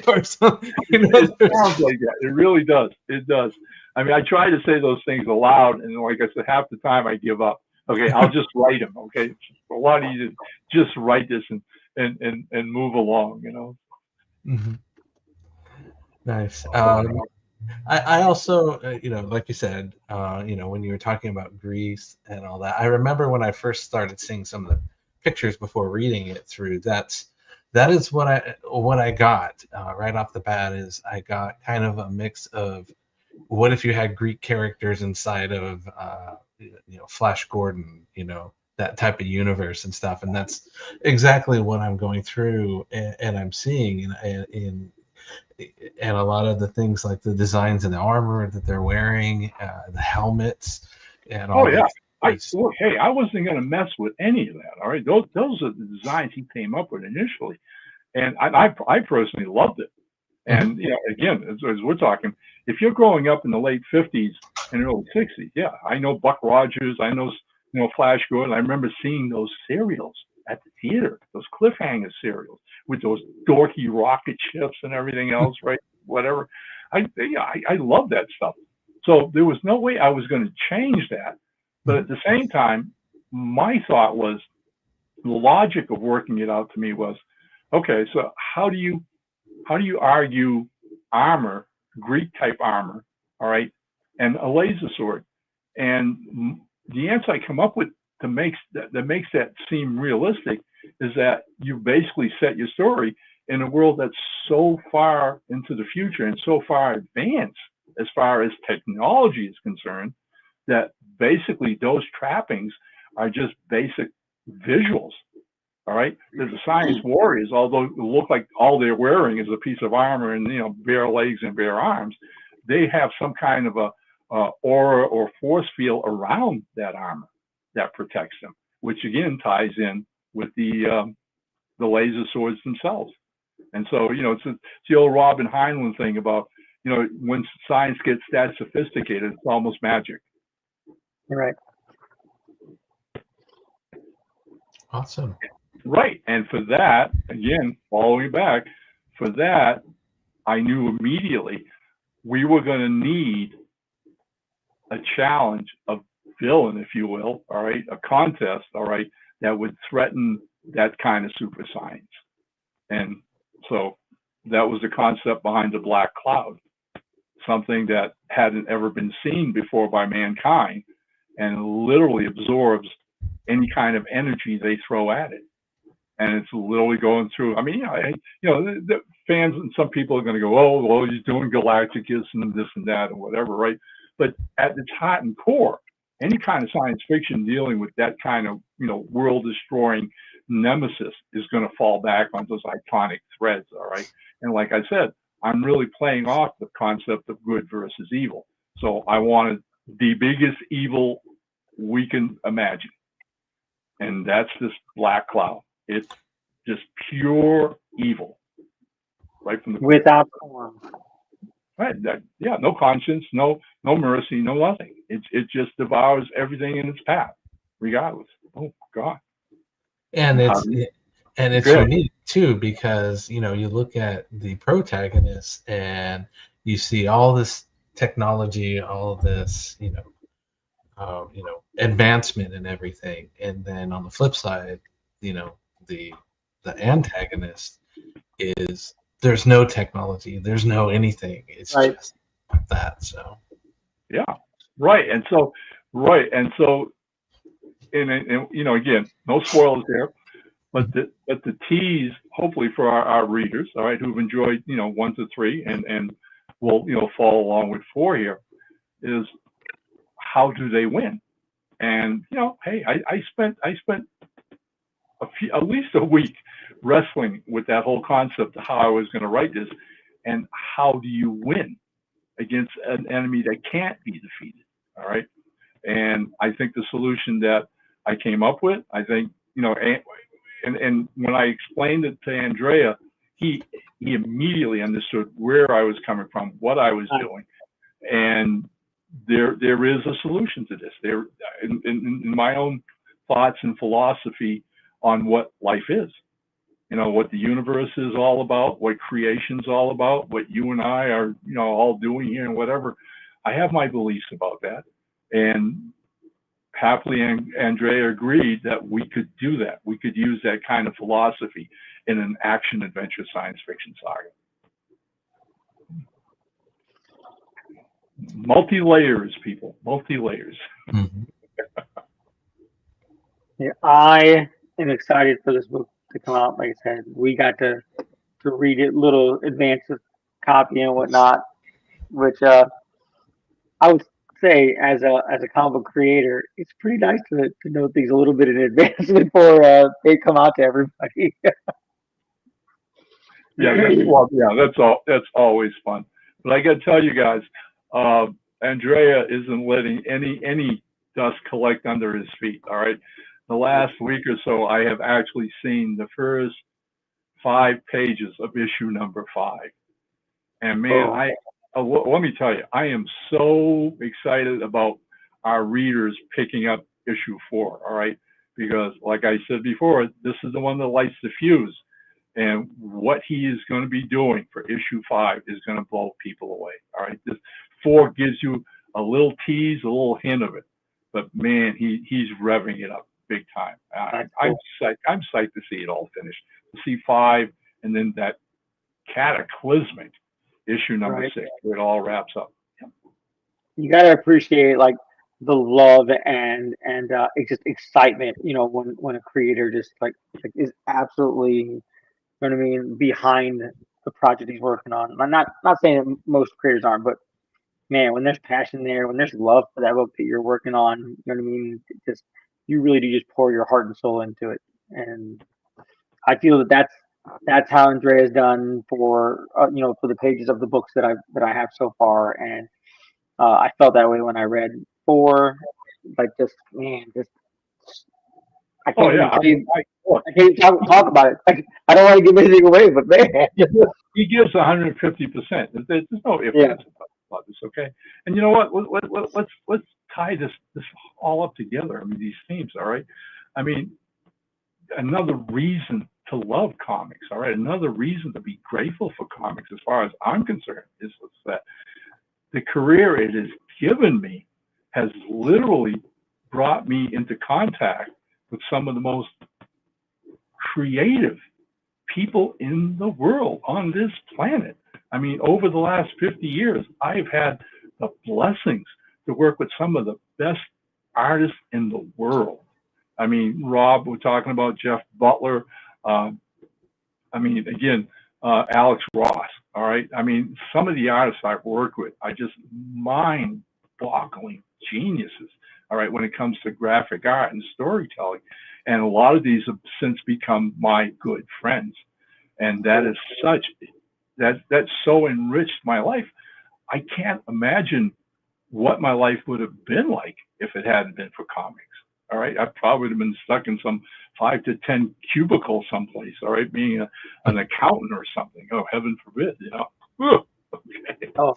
Speaker 7: Or something?
Speaker 6: It sounds like that. It really does. It does. I mean, I try to say those things aloud, and like I said, half the time I give up. Okay, I'll just write them. Okay, it's a lot easier to just write this and move along.
Speaker 7: Mm-hmm. Nice. I also, like you said, when you were talking about Greece and all that, I remember when I first started seeing some of the pictures before reading it through. That is what I got right off the bat. Is I got kind of a mix of what if you had Greek characters inside of Flash Gordon, that type of universe and stuff, and that's exactly what I'm going through and I'm seeing in and a lot of the things like the designs and the armor that they're wearing, the helmets, and all.
Speaker 6: Oh yeah, I wasn't going to mess with any of that. All right, those are the designs he came up with initially, and I personally loved it. And again, as we're talking, if you're growing up in the late 50s and early 60s, yeah, I know Buck Rogers, I know Flash Gordon. I remember seeing those serials at the theater, those cliffhanger serials with those dorky rocket ships and everything else, right? Whatever. I love that stuff. So there was no way I was going to change that. But at the same time, my thought was, the logic of working it out to me was, okay, so how do you argue armor, Greek type armor, all right, and a laser sword? And the answer I come up with that makes that seem realistic is that you basically set your story in a world that's so far into the future and so far advanced as far as technology is concerned that basically those trappings are just basic visuals. All right, there's the science warriors, although it look like all they're wearing is a piece of armor and bare legs and bare arms, they have some kind of a aura or force field around that armor that protects them, which again ties in with the laser swords themselves. And so it's the old Robin Heinlein thing about when science gets that sophisticated, it's almost magic.
Speaker 5: Right.
Speaker 7: Awesome.
Speaker 6: Right. And for that, again, following back, for that, I knew immediately we were going to need a challenge, a villain, if you will, all right, a contest, all right, that would threaten that kind of super science. And so that was the concept behind the Black Cloud, something that hadn't ever been seen before by mankind and literally absorbs any kind of energy they throw at it. And it's literally going through. I mean, the fans and some people are going to go, oh, well, he's doing Galacticus and this and that and whatever, right? But at its heart and core, any kind of science fiction dealing with that kind of, world-destroying nemesis is going to fall back on those iconic threads, all right? And like I said, I'm really playing off the concept of good versus evil. So I wanted the biggest evil we can imagine. And that's this Black Cloud. It's just pure evil, right from the
Speaker 5: without form.
Speaker 6: Right. No conscience, no mercy, no nothing. It just devours everything in its path, regardless. Oh God.
Speaker 7: And it's unique too because you look at the protagonist and you see all this technology, all of this advancement and everything, and then on the flip side, the antagonist is there's no technology, there's no anything. It's
Speaker 5: right.
Speaker 7: Just that. So
Speaker 6: yeah, right. And so and again, no spoilers there, but the tease, hopefully for our readers, all right, who've enjoyed 1 to 3 and will follow along with 4 here, is how do they win? And hey, I spent at least a week wrestling with that whole concept of how I was going to write this, and how do you win against an enemy that can't be defeated? All right, and I think the solution that I came up with, I think and when I explained it to Andrea, he immediately understood where I was coming from, what I was doing, and there is a solution to this. There, in my own thoughts and philosophy on what life is, what the universe is all about, what creation's all about, what you and I are, all doing here and whatever. I have my beliefs about that, and happily Andrea agreed that we could do that. We could use that kind of philosophy in an action adventure science fiction saga. Multi-layers, people, multi-layers.
Speaker 7: Mm-hmm.
Speaker 5: Yeah, I am excited for this book to come out. Like I said, we got to read it, little advanced copy and whatnot, which I would say as a comic book creator, it's pretty nice to know things a little bit in advance before they come out to everybody.
Speaker 6: That's always fun. But I got to tell you guys, Andrea isn't letting any dust collect under his feet. All right, the last week or so, I have actually seen the first 5 pages of issue number 5, and man, let me tell you, I am so excited about our readers picking up issue 4. All right, because like I said before, this is the one that lights the fuse. And what he is going to be doing for issue 5 is going to blow people away. All right, this 4 gives you a little tease, a little hint of it, but man, he's revving it up big time. I'm psyched to see it all finished. To see 5, and then that cataclysmic issue number 6, where it all wraps up.
Speaker 5: You gotta appreciate like the love and it's just excitement. When a creator just like is absolutely, you know what I mean, behind the project he's working on. I'm not saying that most creators aren't, but man, when there's passion there, when there's love for that book that you're working on, you know what I mean, just you really do just pour your heart and soul into it. And I feel that's how Andrea's done for for the pages of the books that I have so far. And I felt that way when I read 4. Like just I can't I can't talk about it. I don't want to give anything away, but man,
Speaker 6: he gives 150%. There's no ifs about this, okay? And you know what? Let's tie this all up together. I mean, these themes, all right? I mean, another reason to love comics, all right? Another reason to be grateful for comics, as far as I'm concerned, is that the career it has given me has literally brought me into contact with some of the most creative people in the world on this planet. I mean, over the last 50 years, I've had the blessings to work with some of the best artists in the world. I mean, Rob, we're talking about Jeff Butler. I mean, again, Alex Ross. All right. I mean, some of the artists I've worked with are just mind-boggling geniuses. All right, when it comes to graphic art and storytelling, and a lot of these have since become my good friends, and that is that's so enriched my life. I can't imagine what my life would have been like if it hadn't been for comics. All right, I probably would have been stuck in some 5 to 10 cubicle someplace. All right, being an accountant or something. Oh, heaven forbid, Okay.
Speaker 5: Oh.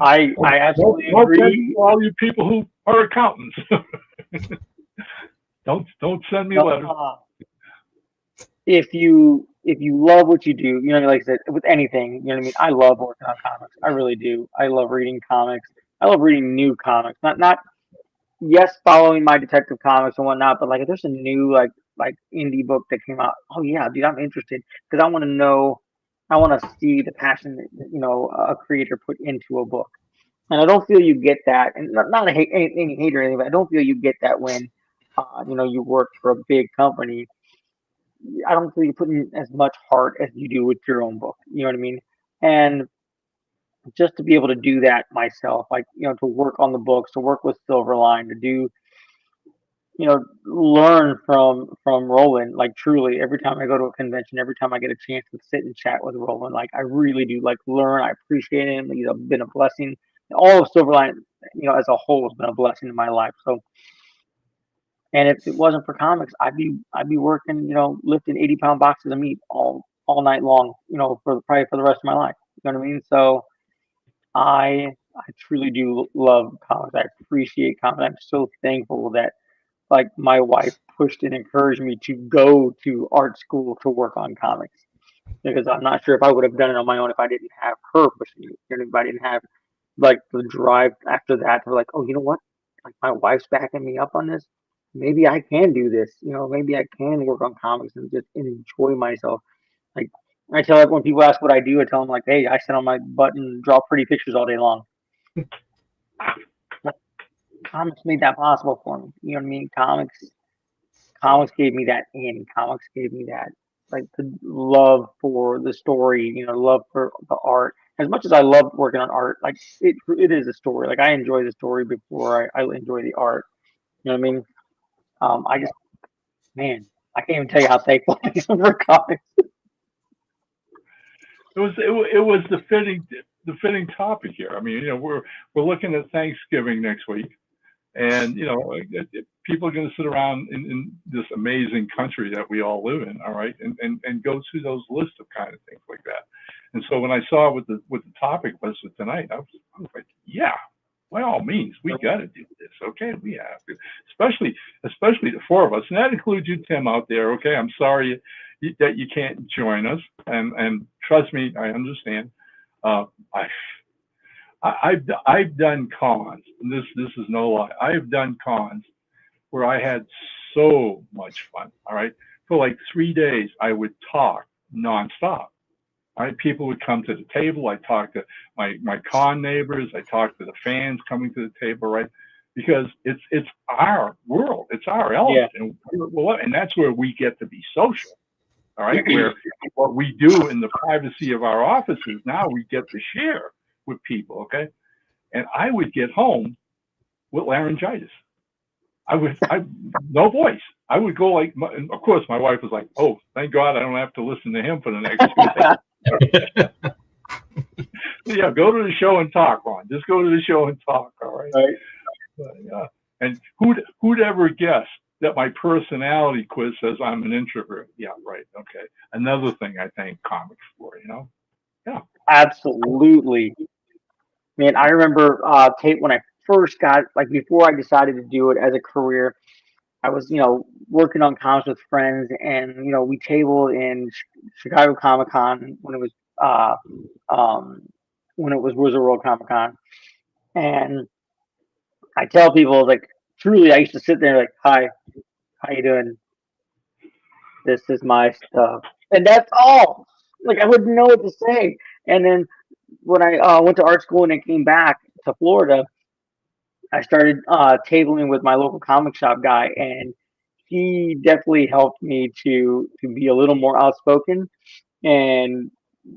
Speaker 5: I absolutely agree.
Speaker 6: All you people who are accountants, don't send me letters.
Speaker 5: If you love what you do, like I said, with anything, you know what I mean. I love working on comics. I really do. I love reading comics. I love reading new comics. Not yes, following my Detective Comics and whatnot, but like if there's a new like indie book that came out, oh yeah, dude, I'm interested because I want to know. I want to see the passion that a creator put into a book, and I don't feel you get that. And not any hate or anything, but I don't feel you get that when you work for a big company. I don't feel you put in as much heart as you do with your own book. You know what I mean? And just to be able to do that myself, to work on the books, to work with Silverline, to do learn from Roland, like truly every time I go to a convention, every time I get a chance to sit and chat with Roland, like I really do learn. I appreciate him. He's been a blessing. All of Silverline, as a whole has been a blessing in my life. So And if it wasn't for comics, I'd be working, lifting 80-pound boxes of meat all night long, probably for the rest of my life. You know what I mean? So I truly do love comics. I appreciate comics. I'm so thankful that like my wife pushed and encouraged me to go to art school to work on comics, because I'm not sure if I would have done it on my own if I didn't have her pushing me. If I didn't have like the drive after that to like, oh, you know what? Like my wife's backing me up on this. Maybe I can do this. Maybe I can work on comics and just enjoy myself. Like I tell everyone, people ask what I do, I tell them like, hey, I sit on my butt and draw pretty pictures all day long. Like, comics made that possible for me. You know what I mean? Comics gave me that in. Comics gave me that, like, the love for the story, love for the art. As much as I love working on art, like it is a story. Like I enjoy the story before I enjoy the art. You know what I mean? I just, man, I can't even tell you how thankful I am for comics.
Speaker 6: It was the fitting topic here. I mean, we're looking at Thanksgiving next week, and people are going to sit around in this amazing country that we all live in, all right, and go through those lists of kind of things like that. And so when I saw what the topic was for tonight, I was like, yeah, by all means, we got to do this. Okay, we have to, especially the four of us, and that includes you, Tim, out there. Okay, I'm sorry that you can't join us, and trust me, I understand. I've done cons, and this is no lie. I've done cons where I had so much fun. All right, for like 3 days, I would talk nonstop. All right, people would come to the table. I talked to my con neighbors. I talked to the fans coming to the table, right? Because it's our world, it's our element, yeah. And that's where we get to be social. All right, where what we do in the privacy of our offices, now we get to share with people. Okay, and I would get home with laryngitis. I no voice. I would go like, of course, my wife was like, "Oh, thank God, I don't have to listen to him for the next 2 days." Yeah, go to the show and talk, Ron. Just go to the show and talk. All right. But, and who'd ever guess that my personality quiz says I'm an introvert? Yeah, right. Okay. Another thing I thank comics for. Yeah.
Speaker 5: Absolutely. Man, I remember Tate, when I first got, like, before I decided to do it as a career, I was, working on comics with friends, and we tabled in Chicago Comic Con when it was Wizard World Comic Con, and I tell people, like, truly, I used to sit there like, "Hi, how you doing? This is my stuff," and that's all. Like, I wouldn't know what to say. And then when I went to art school and I came back to Florida, I started tabling with my local comic shop guy, and he definitely helped me to be a little more outspoken. And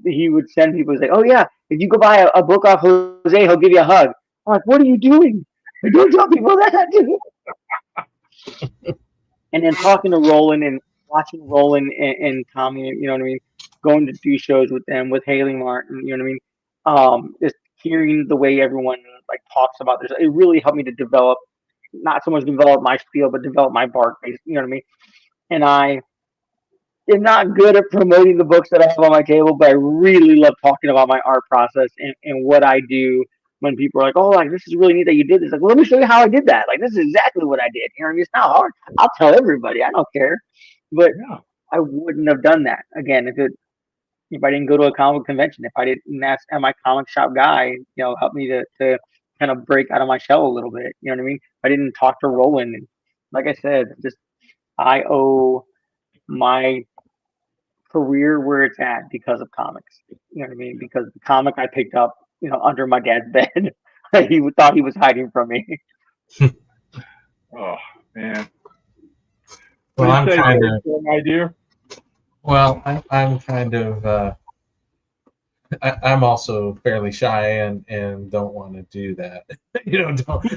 Speaker 5: he would send people, say, "Oh yeah, if you go buy a book off Jose, he'll give you a hug." I'm like, "What are you doing? Don't tell people that." And then talking to Roland and watching Roland and Tommy, you know what I mean, going to do shows with them, with Haley Martin, you know what I mean, just hearing the way everyone like talks about this, it really helped me to develop, not so much develop my spiel, but develop my bark base, you know what I mean. And I am not good at promoting the books that I have on my table, but I really love talking about my art process and what I do. When people are like, "Oh, like, this is really neat that you did this," like, "Well, let me show you how I did that. Like, this is exactly what I did." You know what I mean? It's not hard. I'll tell everybody. I don't care. But
Speaker 6: Yeah.
Speaker 5: I wouldn't have done that again if I didn't go to a comic convention. If I didn't ask my comic shop guy, help me to kind of break out of my shell a little bit. You know what I mean? I didn't talk to Roland. And like I said, just I owe my career where it's at because of comics. You know what I mean? Because the comic I picked up, under my dad's bed, he thought he was hiding from me.
Speaker 6: Oh man.
Speaker 7: Well, I'm kind of,
Speaker 6: my dear.
Speaker 7: Well, I'm kind of. I'm also fairly shy and don't want to do that.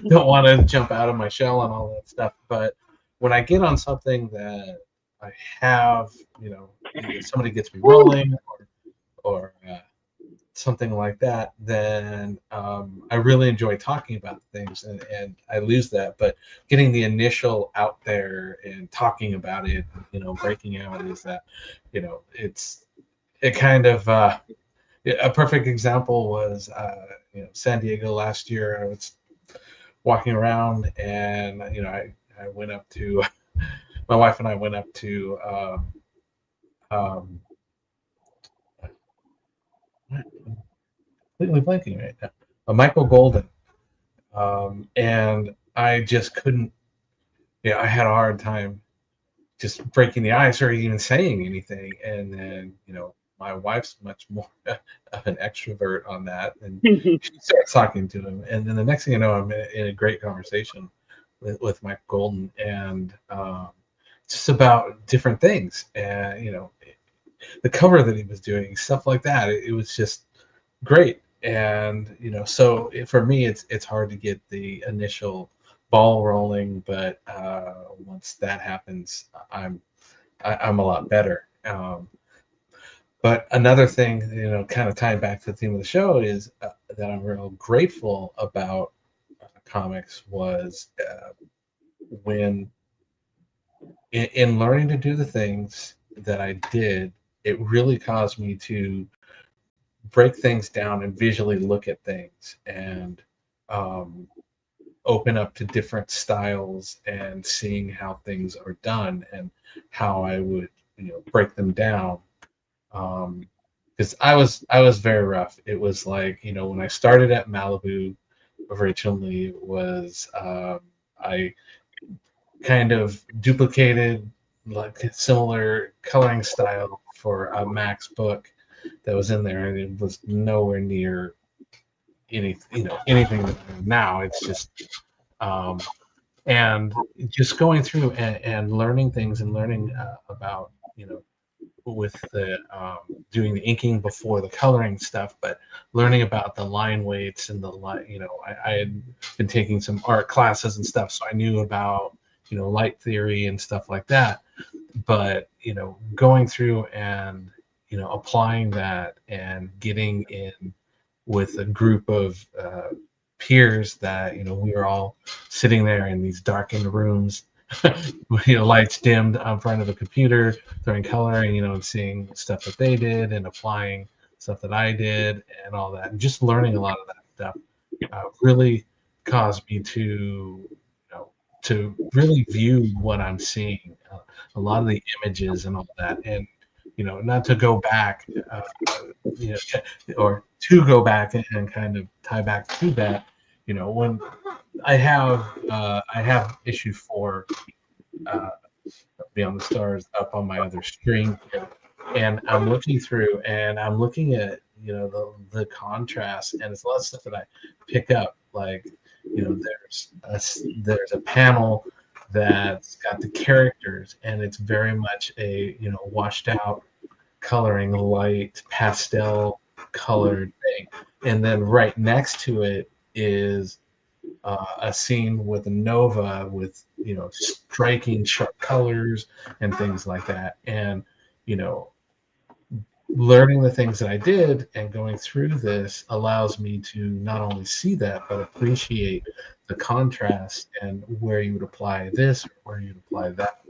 Speaker 7: Don't want to jump out of my shell and all that stuff. But when I get on something that I have, either somebody gets me rolling or something like that, then I really enjoy talking about things, and I lose that. But getting the initial out there and talking about it, breaking out, is that, it kind of a perfect example was San Diego last year. I was walking around, and I went up to my wife and I went up to completely blanking right now, Michael Golden, and I just couldn't. I had a hard time just breaking the ice or even saying anything. And then my wife's much more of an extrovert on that, and she starts talking to him, and then the next thing you know, I'm in a great conversation with Mike Golden, and just about different things, and the cover that he was doing, stuff like that. It was just great, and so for me, it's hard to get the initial ball rolling, but once that happens, I'm a lot better. But another thing, kind of tying back to the theme of the show, is that I'm real grateful about comics was when in learning to do the things that I did, it really caused me to break things down and visually look at things, and open up to different styles and seeing how things are done and how I would break them down. Because I was very rough. It was like, when I started at Malibu originally, it was I kind of duplicated like a similar coloring style for a Max book that was in there, and it was nowhere near anything that I do now. It's just and just going through and learning things, and learning about with the doing the inking before the coloring stuff, but learning about the line weights and the light. I had been taking some art classes and stuff, so I knew about light theory and stuff like that. But going through and applying that and getting in with a group of peers that we were all sitting there in these darkened rooms, lights dimmed in front of the computer, throwing coloring, and seeing stuff that they did and applying stuff that I did and all that, and just learning a lot of that stuff really caused me to really view what I'm seeing, a lot of the images and all that, and not to go back, or to go back and kind of tie back to that. When I have issue 4, Beyond the Stars, up on my other screen here, and I'm looking through, and I'm looking at the contrast, and it's a lot of stuff that I pick up, like there's a panel that's got the characters, and it's very much a washed out coloring, light pastel colored thing, and then right next to it is a scene with a nova with striking sharp colors and things like that, and learning the things that I did and going through this allows me to not only see that, but appreciate the contrast and where you would apply this or where you'd apply that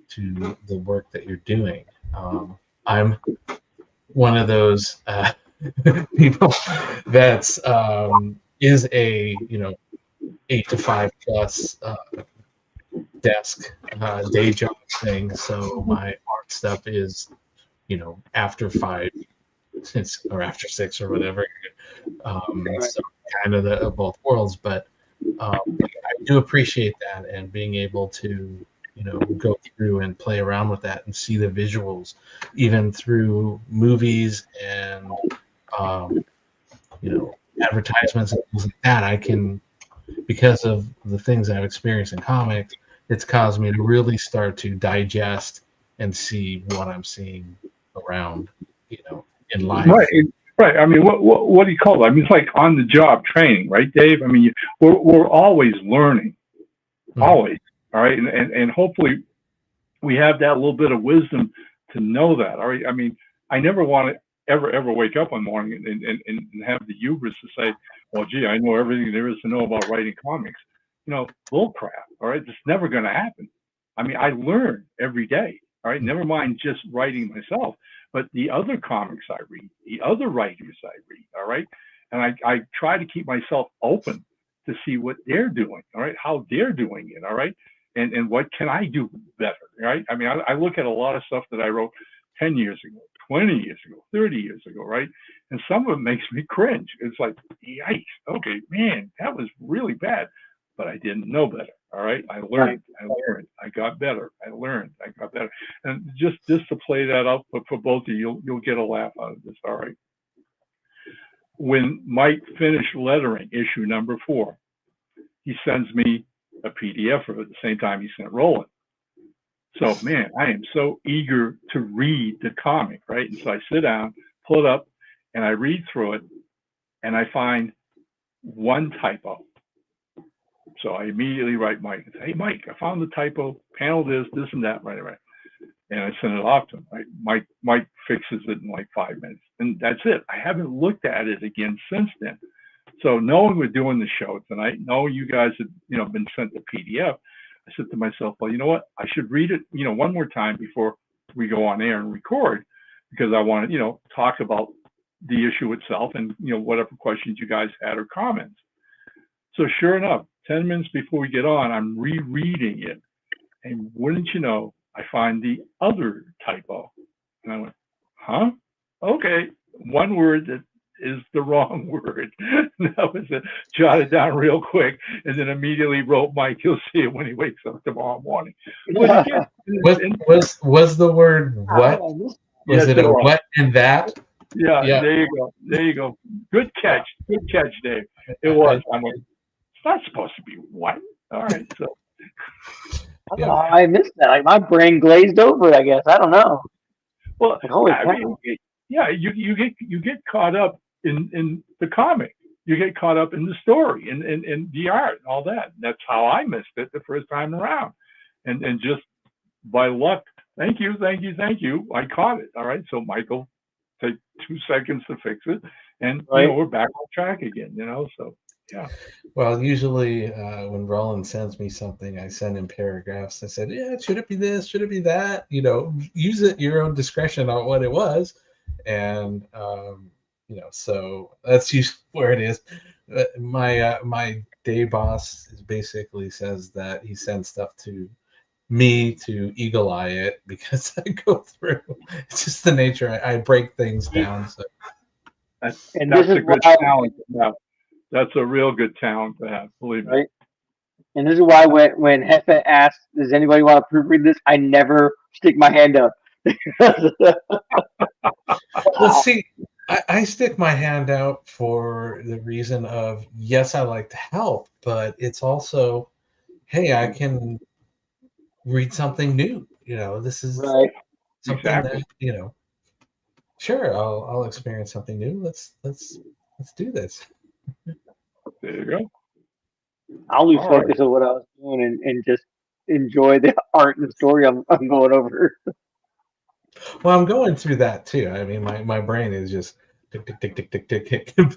Speaker 7: to the work that you're doing. I'm one of those people that's is a 8 to 5 plus desk day job thing. So my art stuff is after 5 or after 6 or whatever. So kind of the of both worlds, but I do appreciate that, and being able to go through and play around with that and see the visuals, even through movies and advertisements and things like that. I can, because of the things I've experienced in comics, it's caused me to really start to digest and see what I'm seeing around, in life.
Speaker 6: Right. I mean, what do you call it? I mean, it's like on the job training, right, Dave? I mean, we're always learning, always. All right, and hopefully we have that little bit of wisdom to know that. All right. I mean, I never want to ever wake up one morning and have the hubris to say, well, gee, I know everything there is to know about writing comics. Bull crap. All right, it's never going to happen. I mean, I learn every day. All right, never mind just writing myself, but the other comics I read, the other writers I read. All right, and I try to keep myself open to see what they're doing. All right, how they're doing it. All right, and what can I do better. Right. I mean, I look at a lot of stuff that I wrote 10 years ago, 20 years ago, 30 years ago, right? And some of it makes me cringe. It's like, yikes, okay, man, that was really bad. But I didn't know better, all right? I learned, I got better, I learned, I got better. And just to play that up for both of you, you'll get a laugh out of this, all right? When Mike finished lettering issue number 4, he sends me a PDF of it at the same time he sent Roland. So, man, I am so eager to read the comic, right? And so I sit down, pull it up, and I read through it, and I find one typo. So I immediately write Mike and say, hey, Mike, I found the typo, panel this and that, right. And I send it off to him. Right? Mike fixes it in like 5 minutes. And that's it. I haven't looked at it again since then. So knowing we're doing the show tonight, knowing you guys have, been sent the PDF, I said to myself, well, you know what? I should read it, one more time before we go on air and record, because I want to, talk about the issue itself and, whatever questions you guys had or comments. So sure enough, 10 minutes before we get on, I'm rereading it. And wouldn't you know, I find the other typo. And I went, huh? Okay. One word that is the wrong word. That was it. Jotted down real quick, and then immediately wrote Mike. He'll see it when he wakes up tomorrow morning.
Speaker 7: Was the word what? Was it a what and that?
Speaker 6: Yeah, there you go. Good catch, Dave. It was. I mean, it's not supposed to be what. All right, so.
Speaker 5: I don't know how I missed that. Like, my brain glazed over it, I guess. I don't know.
Speaker 6: Well, you get caught up in the comic. You get caught up in the story and the art and all that. That's how I missed it the first time around. And just by luck, thank you, I caught it. All right. So Michael, take 2 seconds to fix it. And we're back on track again, so yeah.
Speaker 7: Well, usually when Roland sends me something, I send him paragraphs. I said, yeah, should it be this? Should it be that? Use it your own discretion on what it was. And, so that's usually where it is. My day boss basically says that he sends stuff to me to eagle eye it because I go through. It's just the nature. I break things down. So
Speaker 6: that's a good talent to have. That's a real good talent to have, believe me.
Speaker 5: Right. And this is why when Hefe asks, does anybody want to proofread this? I never stick my hand up.
Speaker 7: Well, see, I stick my hand out for the reason of, yes, I like to help, but it's also, hey, I can read something new. This is something that, sure, I'll experience something new. Let's do this.
Speaker 6: There you go.
Speaker 5: I'll lose focus of what I was doing and just enjoy the art and story I'm going over.
Speaker 7: Well, I'm going through that too. I mean, my brain is just tick, tick, tick, tick, tick, tick, tick.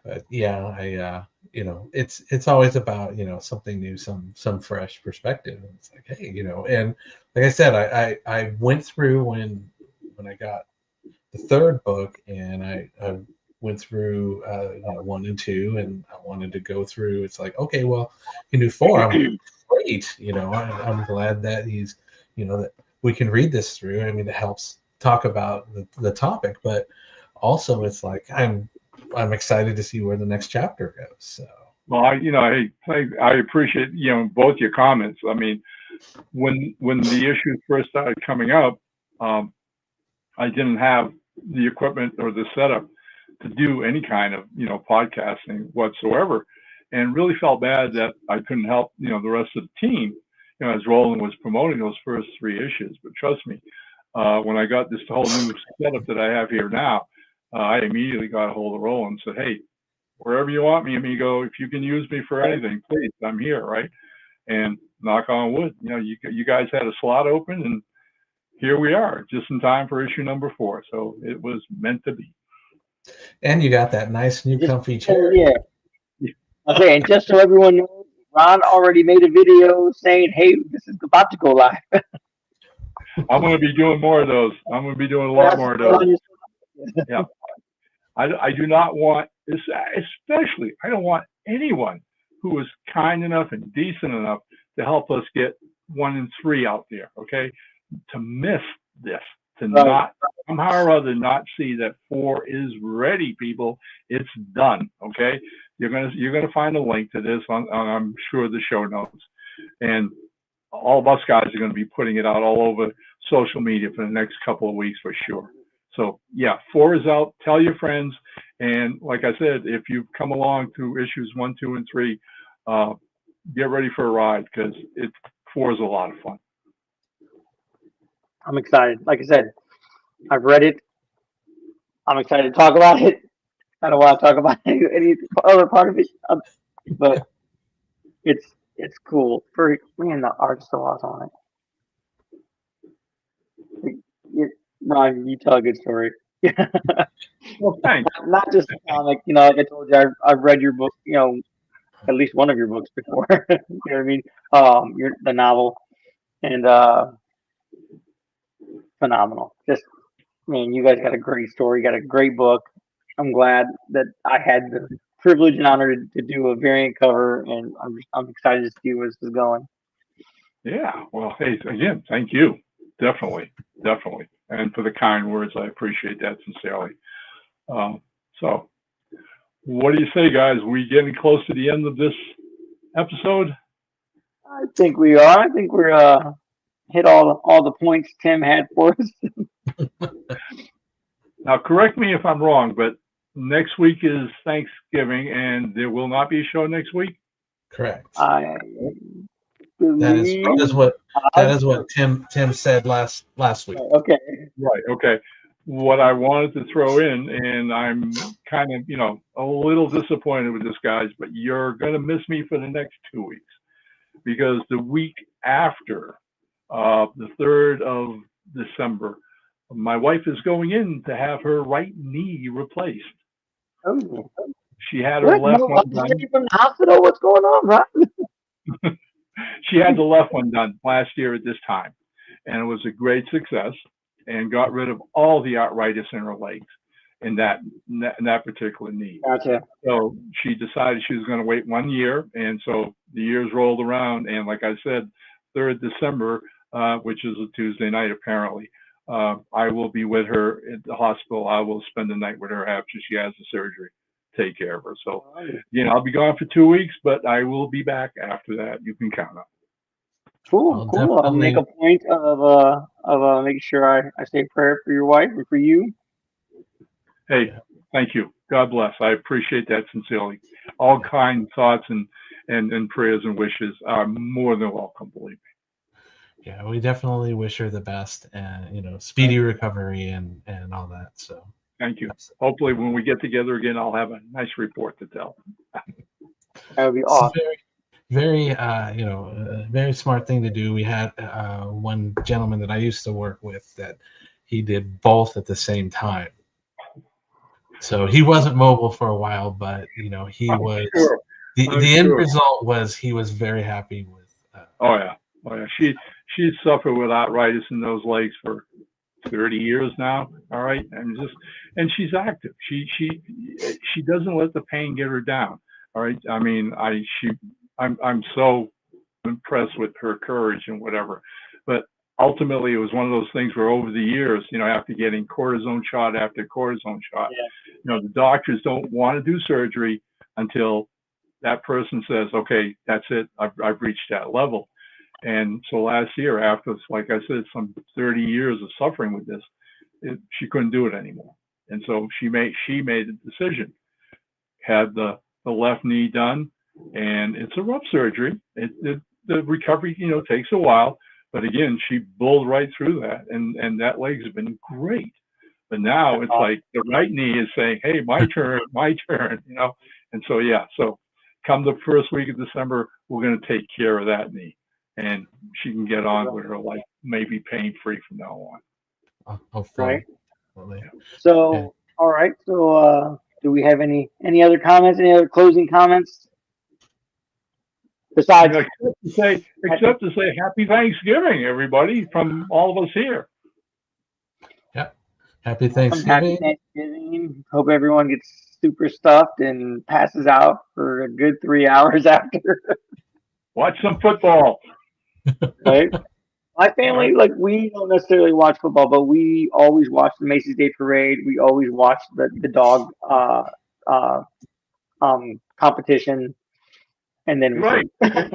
Speaker 7: But yeah, it's always about, something new, some fresh perspective. It's like, hey, and like I said, I went through when I got the third book, and I went through 1 and 2, and I wanted to go through. It's like, okay, well, you do 4. I'm great. I'm glad that he's, that we can read this through. I mean, it helps talk about the topic, but also it's like I'm excited to see where the next chapter goes. So.
Speaker 6: Well, I appreciate both your comments. I mean, when the issues first started coming up, I didn't have the equipment or the setup to do any kind of podcasting whatsoever, and really felt bad that I couldn't help the rest of the team as Roland was promoting those first 3 issues. But trust me, when I got this whole new setup that I have here now, I immediately got a hold of Roland and said, hey, wherever you want me, amigo, if you can use me for anything, please, I'm here, right? And knock on wood, you guys had a slot open, here we are, just in time for issue number 4. So it was meant to be.
Speaker 7: And you got that nice new comfy chair.
Speaker 5: Yeah. Okay, and just so everyone knows, Ron already made a video saying, "Hey, this is about to go live."
Speaker 6: I'm going to be doing more of those. I'm going to be doing a lot more of those. Yeah. I do not want, especially, I don't want anyone who is kind enough and decent enough to help us get 1 and 3 out there, okay? To miss this, to not, somehow or other, not see that 4 is ready, people. It's done, okay? You're gonna find a link to this on I'm sure, the show notes. And all of us guys are going to be putting it out all over social media for the next couple of weeks for sure. So yeah, 4 is out. Tell your friends. And like I said, if you've come along to issues 1, 2, and 3, get ready for a ride, because 4 is a lot of fun.
Speaker 5: I'm excited. Like I said, I've read it. I'm excited to talk about it. I don't want to talk about any other part of it, but it's cool. Man, the art's so awesome on it. Ron, you tell a good story.
Speaker 6: Well, thanks.
Speaker 5: Not just a comic, like I told you, I've read your book, at least one of your books before. You know what I mean? The novel, and phenomenal. Just, man, you guys got a great story, got a great book. I'm glad that I had the privilege and honor to do a variant cover, and I'm excited to see where this is going.
Speaker 6: Yeah. Well, hey, again, thank you. Definitely. And for the kind words, I appreciate that sincerely. So what do you say, guys? We getting close to the end of this episode?
Speaker 5: I think we are. I think we're hit all the points Tim had for us.
Speaker 6: Now, correct me if I'm wrong, but next week is Thanksgiving, and there will not be a show next week?
Speaker 7: Correct.
Speaker 5: That
Speaker 7: is what Tim said last week.
Speaker 5: Okay.
Speaker 6: Right. Okay. What I wanted to throw in, and I'm kind of, a little disappointed with this, guys, but you're going to miss me for the next 2 weeks, because the week after, the 3rd of December, my wife is going in to have her right knee replaced.
Speaker 5: Oh.
Speaker 6: She had her left one done.
Speaker 5: From the hospital? What's going on, Ron?
Speaker 6: She had the left one done last year at this time, and it was a great success, and got rid of all the arthritis in her legs in that particular knee.
Speaker 5: Gotcha.
Speaker 6: So she decided she was going to wait 1 year, and so the years rolled around, and like I said, 3rd December, which is a Tuesday night apparently, I will be with her at the hospital. I will spend the night with her after she has the surgery. Take care of her. So, I'll be gone for 2 weeks, but I will be back after that. You can count on.
Speaker 5: Cool. I'll make a point of making sure I say a prayer for your wife and for you.
Speaker 6: Hey, thank you. God bless. I appreciate that sincerely. All kind thoughts and prayers and wishes are more than welcome, believe me.
Speaker 7: Yeah, we definitely wish her the best, and speedy recovery and all that. So.
Speaker 6: Thank you. Hopefully, when we get together again, I'll have a nice report to tell.
Speaker 5: That would be awesome.
Speaker 7: Very, very smart thing to do. We had one gentleman that I used to work with that he did both at the same time. So he wasn't mobile for a while, but he was. Sure. The end result was he was very happy with.
Speaker 6: Oh yeah. She suffered with arthritis in those legs for 30 years now. All right. And she's active. She doesn't let the pain get her down. All right. I mean, I'm so impressed with her courage and whatever, but ultimately it was one of those things where over the years, after getting cortisone shot after cortisone shot, the doctors don't want to do surgery until that person says, okay, that's it. I've reached that level. And so last year, after, like I said, some 30 years of suffering with this, she couldn't do it anymore. And so she made a decision, had the left knee done, and it's a rough surgery. The recovery, takes a while, but again, she bulled right through that, and that leg's been great. But now it's like the right knee is saying, hey, my turn, and so, yeah, so come the first week of December, we're going to take care of that knee. and she can get on with her life, maybe pain free from now on.
Speaker 7: Hopefully.
Speaker 5: Right. So, all right. So, do we have any other comments? Any other closing comments? Besides,
Speaker 6: except to say Happy Thanksgiving, everybody, from all of us here.
Speaker 7: Yeah. Happy Thanksgiving.
Speaker 5: Happy Thanksgiving. Hope everyone gets super stuffed and passes out for a good 3 hours after.
Speaker 6: Watch some football.
Speaker 5: Right. My family, like, we don't necessarily watch football, but we always watch the Macy's Day Parade. We always watch the dog competition, and then
Speaker 6: right. Yeah,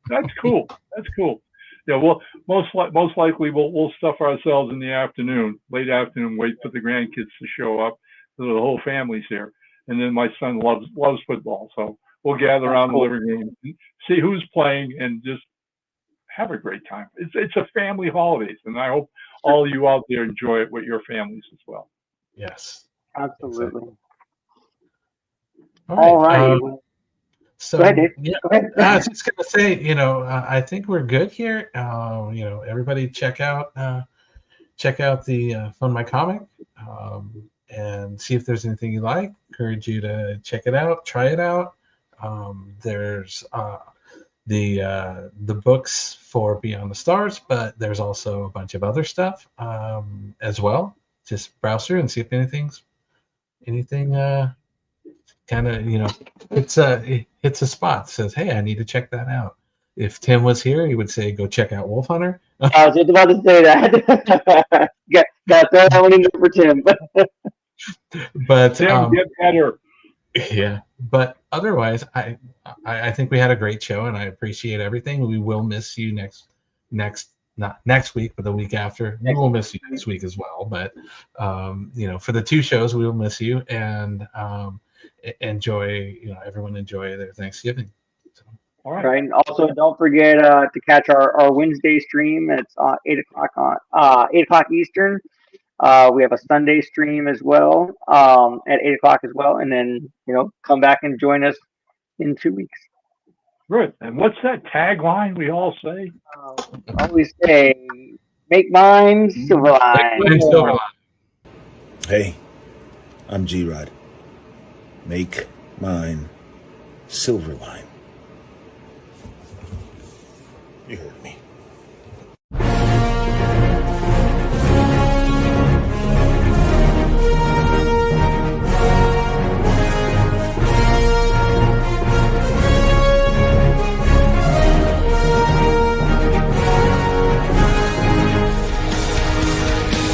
Speaker 6: that's cool. That's cool. Yeah, well, most likely we'll stuff ourselves in the afternoon, late afternoon, wait for the grandkids to show up, so the whole family's here. And then my son loves football, so we'll gather around the living room, and see who's playing, and just have a great time. It's a family holidays, and I hope all you out there enjoy it with your families as well.
Speaker 7: Yes,
Speaker 5: absolutely.
Speaker 7: Exactly.
Speaker 5: All right.
Speaker 7: So
Speaker 5: go ahead, Dave.
Speaker 7: Yeah,
Speaker 5: go ahead.
Speaker 7: I was just gonna say, I think we're good here. Everybody check out the Fund My Comic, and see if there's anything you like. Encourage you to check it out, try it out. There's the books for Beyond the Stars, but there's also a bunch of other stuff as well. Just browse through and see if anything kind of hits a spot. Says, hey, I need to check that out. If Tim was here, he would say, go check out Wolf Hunter.
Speaker 5: I was just about to say that. Got throw that one in there for Tim.
Speaker 7: But
Speaker 6: Tim, get better.
Speaker 7: Yeah, but otherwise, I think we had a great show, and I appreciate everything. We will miss you not next week, but the week after. We will miss you next week as well. But for the 2 shows, we will miss you, and everyone enjoy their Thanksgiving. So.
Speaker 5: All right. And also, don't forget to catch our Wednesday stream. It's 8:00 Eastern. We have a Sunday stream as well at 8:00 as well, and then come back and join us in 2 weeks.
Speaker 6: Good. And what's that tagline we all say?
Speaker 5: Always say, "Make mine Silverline."
Speaker 8: Hey, I'm G-Rod. Make mine Silverline. You heard me.